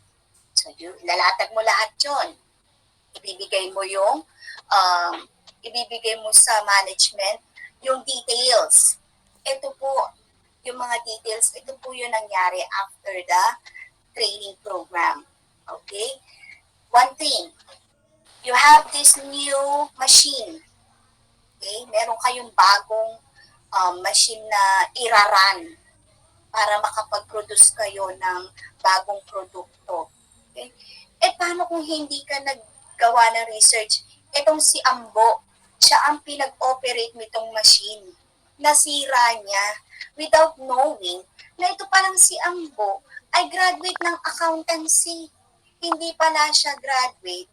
A: So, lalatag mo lahat yon. Ibibigay mo um, ibibigay mo sa management yung details. Ito po, yung mga details, ito po yung nangyari after the training program. Okay? One thing, you have this new machine. Okay? Meron kayong bagong machine na iraran para makapag-produce kayo ng bagong produkto. Okay? Paano kung hindi ka naggawa ng research? Itong si Ambo, siya ang pinag-operate nitong machine. Nasira niya without knowing na ito palang si Ambo ay graduate ng accountancy. Hindi pala siya graduate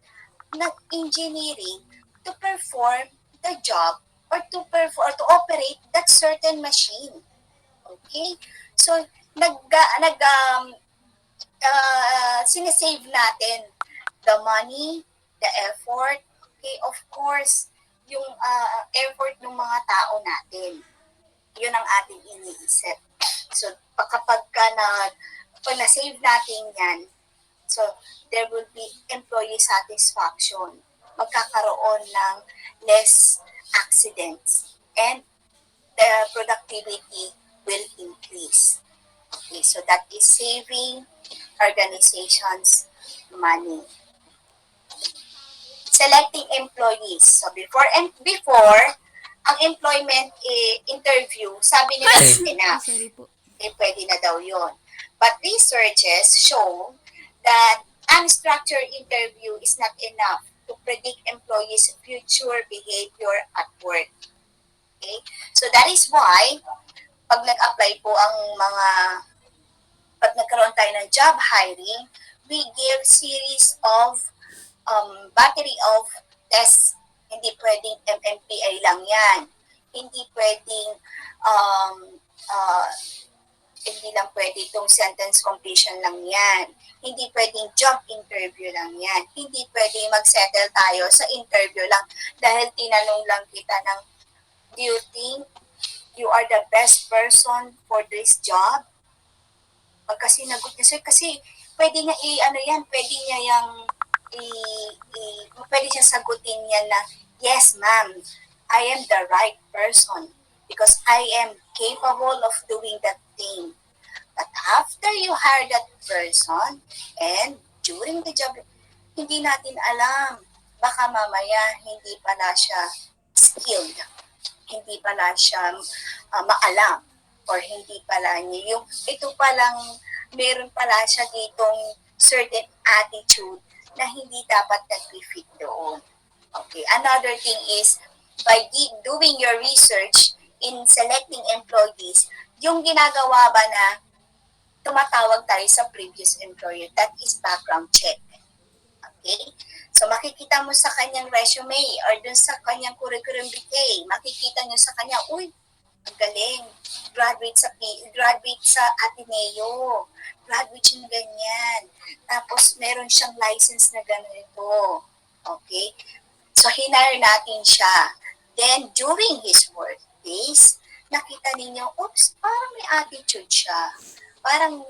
A: ng engineering to perform the job or to operate that certain machine. Okay? So, sinesave natin the money, the effort, okay, of course, yung effort ng mga tao natin. Yun ang ating iniisip. So, pag na-save natin yan, so there will be employee satisfaction. Magkakaroon ng less accidents and the productivity will increase. Okay, so that is saving organizations money. Selecting employees. So before, ang employment interview, sabi nila is enough.
I: Sorry po.
A: Pwede na daw yun. But researches show that unstructured interview is not enough to predict employees' future behavior at work. Okay? So that is why, pag nag-apply po pag nagkaroon tayo ng job hiring, we give series of battery of tests. Hindi pwedeng MMPI lang yan. Hindi pwedeng hindi lang pwede itong sentence completion lang yan. Hindi pwedeng job interview lang yan. Hindi pwedeng mag-settle tayo sa interview lang dahil tinanong lang kita ng, do you think you are the best person for this job? Pagka sinagot niya, sir, kasi pwede niya pwede niya pwede siya sagutin niya na, yes ma'am, I am the right person because I am capable of doing that thing. But after you hire that person and during the job, hindi natin alam. Baka mamaya hindi pala siya skilled, hindi pala siya maalam, or hindi pala niya ito palang meron pala siya ditong certain attitude na hindi dapat nag-fit doon. Okay, another thing is, by doing your research in selecting employees, yung ginagawa ba na tumatawag tayo sa previous employer, that is background check. Okay? So makikita mo sa kanyang resume or dun sa kanyang curriculum vitae, makikita nyo sa kanya, uy, ang galing, graduate sa Ateneo, graduate siya ng ganyan, tapos meron siyang license na ganito. Okay? So hinire natin siya. Then during his work days, nakita ninyo, oops, parang may attitude siya. Parang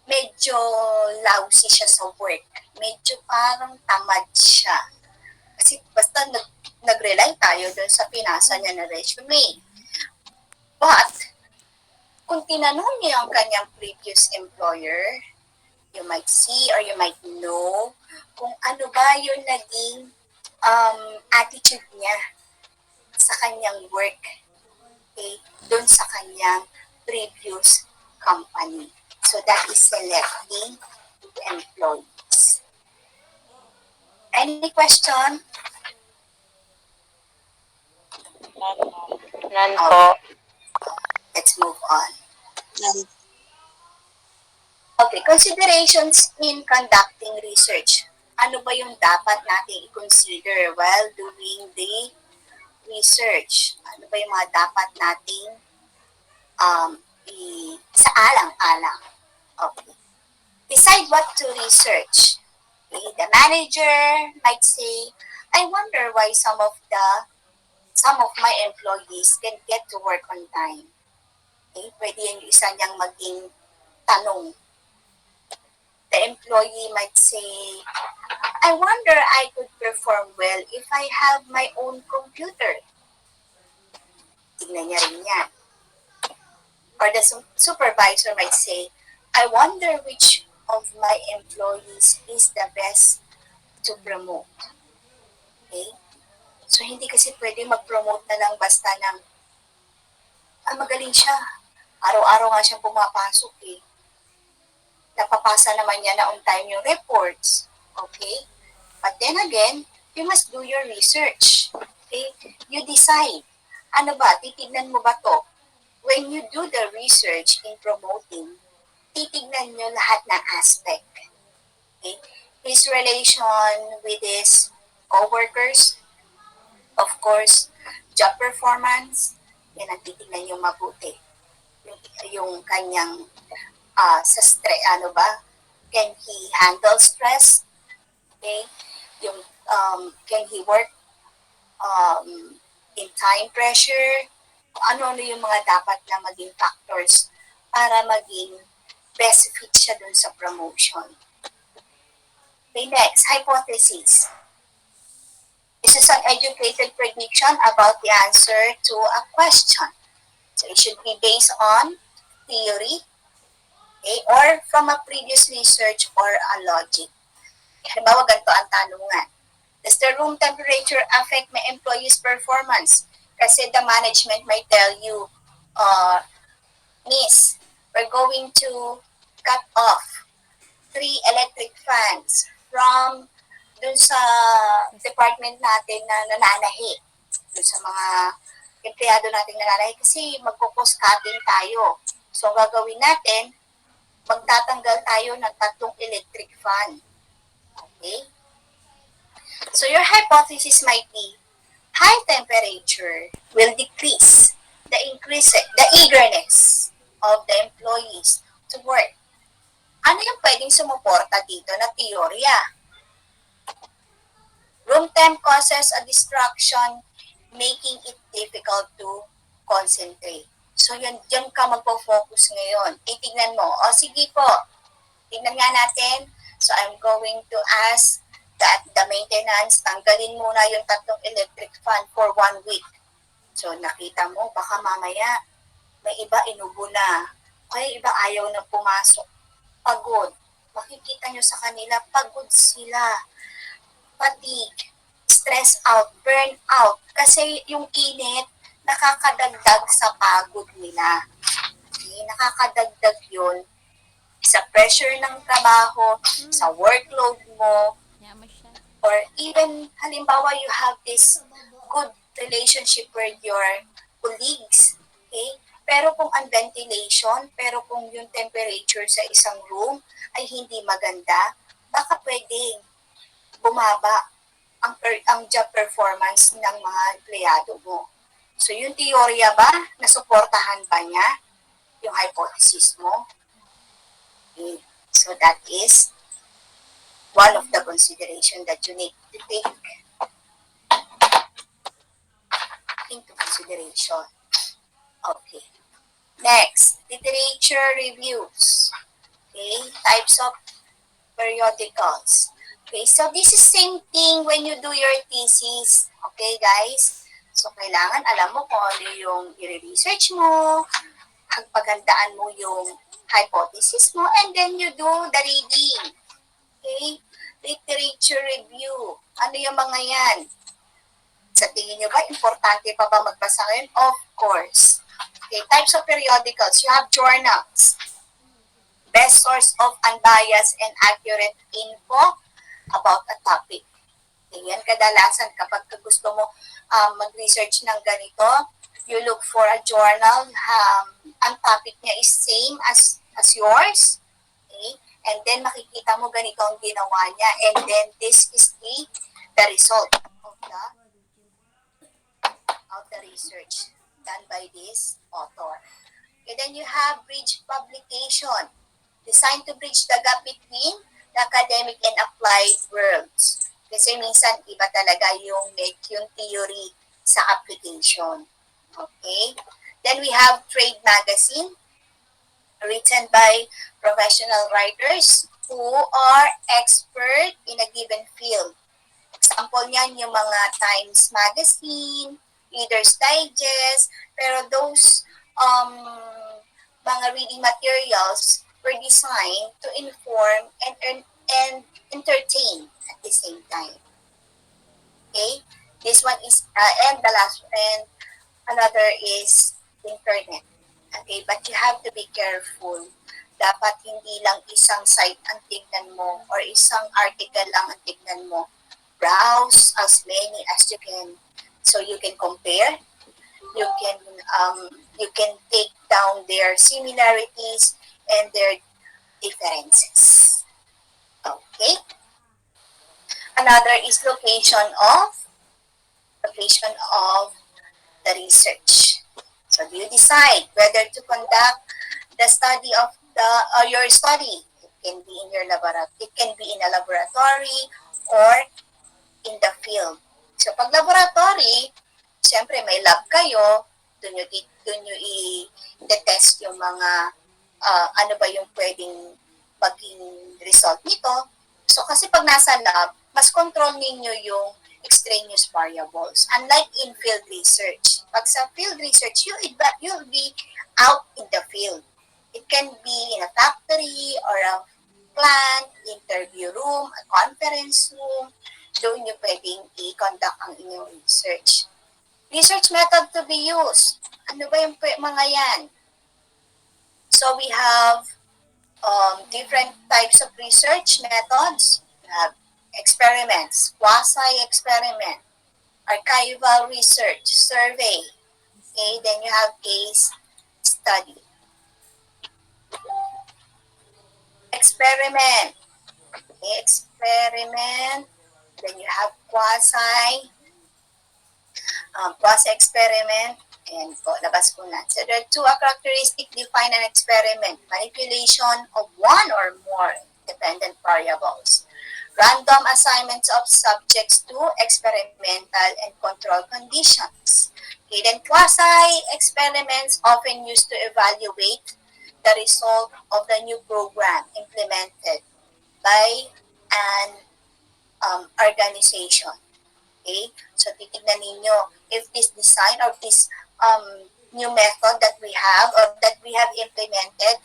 A: medyo lousy siya sa work. Medyo parang tamad siya. Kasi basta nag-rely tayo doon sa pinasa niya na resume. But, kung tinanong niyo ang kanyang previous employer, you might see or you might know kung ano ba yung naging attitude niya sa kanyang work. Okay? Doon sa kanyang previous company. So that is selecting employees. Any question?
H: None po.
A: Let's move on. Okay, considerations in conducting research. Ano ba yung dapat natin i-consider while doing the research? Ano ba yung mga dapat nating sa alang-alang? Okay. Decide what to research. Okay, the manager might say, I wonder why some of my employees can get to work on time. Okay, pwede yan yung isa niyang maging tanong. The employee might say, I wonder I could perform well if I have my own computer. Tignan niya rin yan. Or the supervisor might say, I wonder which of my employees is the best to promote. Okay? So, hindi kasi pwede mag-promote na lang basta ng, magaling siya. Araw-araw nga siyang pumapasok eh. Napapasa naman niya na on time yung reports. Okay? But then again, you must do your research. Okay? You decide. Ano ba? Titignan mo ba to? When you do the research in promoting, titignan nyo lahat ng aspect. Okay? His relation with his co-workers, of course, job performance, yan ang titignan nyo mabuti. Yung kanyang sa stress, ano ba, can he handle stress? Okay? Yung, can he work in time pressure? Ano-ano yung mga dapat na maging factors para maging best fit siya dun sa promotion. Okay, next, hypothesis. This is an educated prediction about the answer to a question. So it should be based on theory, okay, or from a previous research or a logic. Halimbawa, ganito ang tanungan. Does the room temperature affect my employee's performance? Kasi the management might tell you, Miss, we're going to cut off 3 electric fans from dun sa department natin na nananahi. Dun sa mga empleyado natin nananahi kasi magpo-cost cutting tayo. So, gagawin natin, magtatanggal tayo ng 3 electric fan. Okay? So, your hypothesis might be, high temperature will decrease the eagerness of the employees to work. Ano yung pwedeng sumuporta dito na teorya? Room temp causes a distraction, making it difficult to concentrate. So, yan ka magpo-focus ngayon. Tingnan mo. O, sige po. Tingnan nga natin. So, I'm going to ask that the maintenance, tanggalin muna yung 3 electric fan for 1 week. So, nakita mo, baka mamaya, may iba inubo na. Kaya iba ayaw na pumasok. Pagod. Makikita nyo sa kanila, pagod sila. Fatigue, stress out, burn out. Kasi yung init, nakakadagdag sa pagod nila. Okay? Nakakadagdag yun sa pressure ng trabaho, sa workload mo, or even, halimbawa, you have this good relationship with your colleagues. Okay? Pero kung ang ventilation, pero kung yung temperature sa isang room ay hindi maganda, baka pwedeng bumaba ang job performance ng mga empleyado mo. So, yung teorya ba, nasuportahan ba niya yung hypothesis mo? Okay. So, that is one of the consideration that you need to take into consideration. Okay. Next, literature reviews. Okay, types of periodicals. Okay, so this is same thing when you do your thesis. Okay, guys? So, kailangan alam mo kung ano yung i-research mo, paghandaan mo yung hypothesis mo, and then you do the reading. Okay? Literature review. Ano yung mga yan? Sa tingin nyo ba, importante pa ba magbasa ngayon? Of course. Okay, types of periodicals. You have journals. Best source of unbiased and accurate info about a topic. Yan, kadalasan kapag gusto mo mag-research ng ganito, you look for a journal, ang topic niya is same as yours, okay? And then makikita mo ganito ang ginawa niya, and then this is the result of the research done by this author. And then you have bridge publication, designed to bridge the gap between the academic and applied worlds. Kasi minsan, iba talaga yung theory sa application. Okay? Then we have trade magazine, written by professional writers who are expert in a given field. Example niyan yung mga Times Magazine, Reader's Digest, pero those mga reading materials were designed to inform and entertain at the same time. Okay? This one is, and the last, and another is internet. Okay? But you have to be careful. Dapat hindi lang isang site ang tignan mo or isang article lang ang tignan mo. Browse as many as you can so you can compare. You can take down their similarities and their differences. Okay? Another is location of the research. So do you decide whether to conduct the study of your study. It can be in your laboratory. It can be in a laboratory or in the field. So pag laboratory, siyempre may lab kayo, dun nyo i-test yung mga ano ba yung pwedeng maging result nito. So kasi pag nasa lab, mas control ninyo yung extraneous variables. Unlike in field research. Pag sa field research, you'll be out in the field. It can be in a factory or a plant, interview room, a conference room, doon nyo pwedeng i-conduct ang inyong research. Research method to be used. Ano ba yung mga yan? So we have different types of research methods. We have experiments, quasi-experiment, archival research, survey. Okay, then you have case study. Experiment. Okay, experiment. Then you have quasi-experiment, and labas ko na. So there are two characteristics define an experiment: manipulation of one or more dependent variables, random assignments of subjects to experimental and control conditions. Okay, then quasi-experiments often used to evaluate the result of the new program implemented by an organization. Okay? So, titignan ninyo if this design or this new method that we have or that we have implemented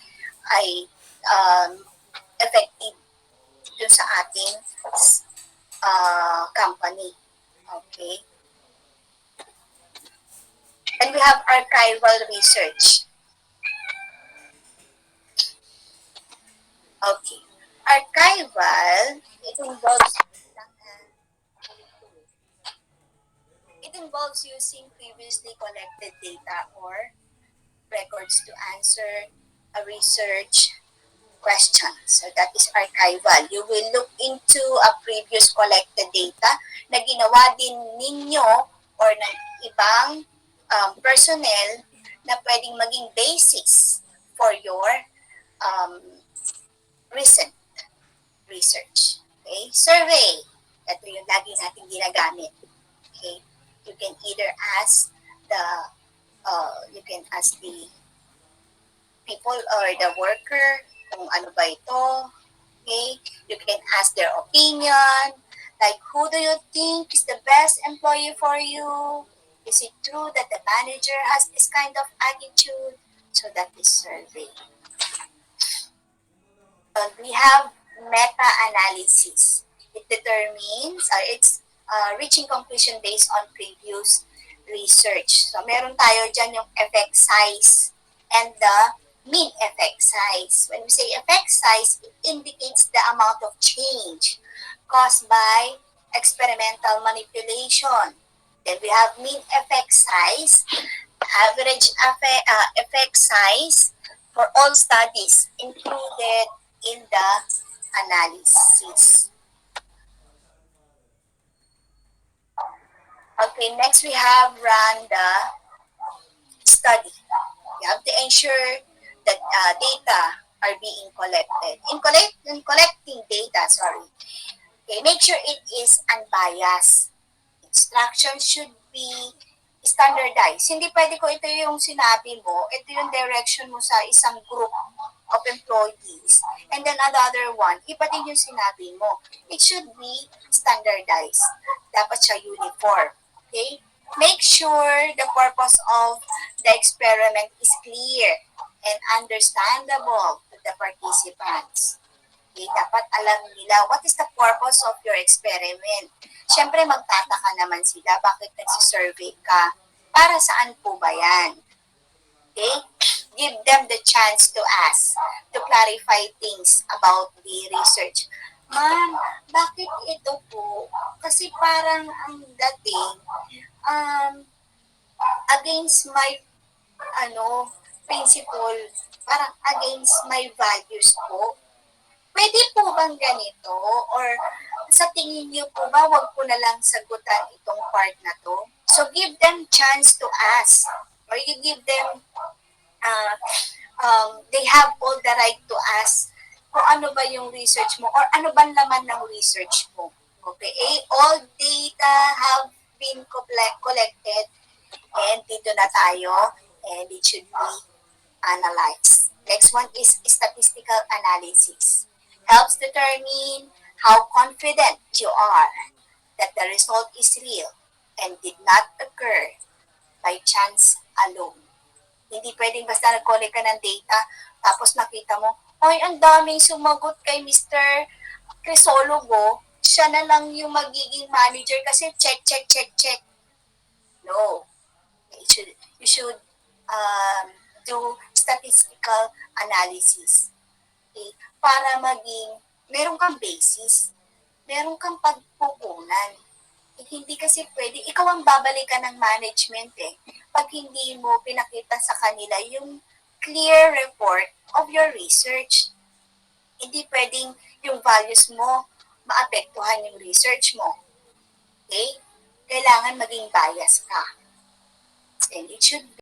A: ay effective dun sa ating company. Okay? And we have archival research. Okay. Archival, it involves using previously collected data or records to answer a research question. So that is archival. You will look into a previous collected data na ginawa din ninyo or ng ibang personnel na pwedeng maging basis for your recent research. Okay? Survey. Ito yung lagi natin ginagamit. Okay? You can either ask the people or the worker kung ano ba ito. Okay? You can ask their opinion. Like, who do you think is the best employee for you? Is it true that the manager has this kind of attitude? So that is survey. We have meta-analysis. It determines, it's reaching conclusion based on previous research. So, meron tayo dyan yung effect size and the mean effect size. When we say effect size, it indicates the amount of change caused by experimental manipulation. Then we have mean effect size, average effect size for all studies included in the analysis. Okay, next we have run the study. You have to ensure that data are being collected. In collecting data, okay, make sure it is unbiased. Instructions should be standardized. Hindi pwede ko ito yung sinabi mo, ito yung direction mo sa isang group of employees, and then another one, iba din yung sinabi mo. It should be standardized. Dapat siya uniform. Okay? Make sure the purpose of the experiment is clear and understandable to the participants. Okay? Dapat alam nila what is the purpose of your experiment. Siyempre, magtataka naman sila bakit nagsisurvey ka. Para saan po ba yan? Okay? Give them the chance to ask, to clarify things about the research. Ma'am, bakit ito po? Kasi parang ang dating against my principle, parang against my values po. Pwede po bang ganito? Or sa tingin niyo po ba, wag ko na lang sagutan itong part na to? So give them chance to ask. Or you give them they have all the right to ask kung ano ba yung research mo or ano ba laman ng research mo. Okay? All data have been collected and dito na tayo and it should be analyzed. Next one is statistical analysis. Helps determine how confident you are that the result is real and did not occur by chance alone. Hindi pwedeng basta nag-collect ka ng data, tapos nakita mo, ay, ang daming sumagot kay Mr. Crisologo, siya na lang yung magiging manager kasi check, check, check, check. No. You should do statistical analysis. Okay? Para maging, meron kang basis, meron kang pagpupunan. Hindi kasi pwede, ikaw ang babalikan ng management pag hindi mo pinakita sa kanila yung clear report of your research. Hindi pwedeng yung values mo maapektuhan yung research mo. Okay? Kailangan maging bias ka. And it should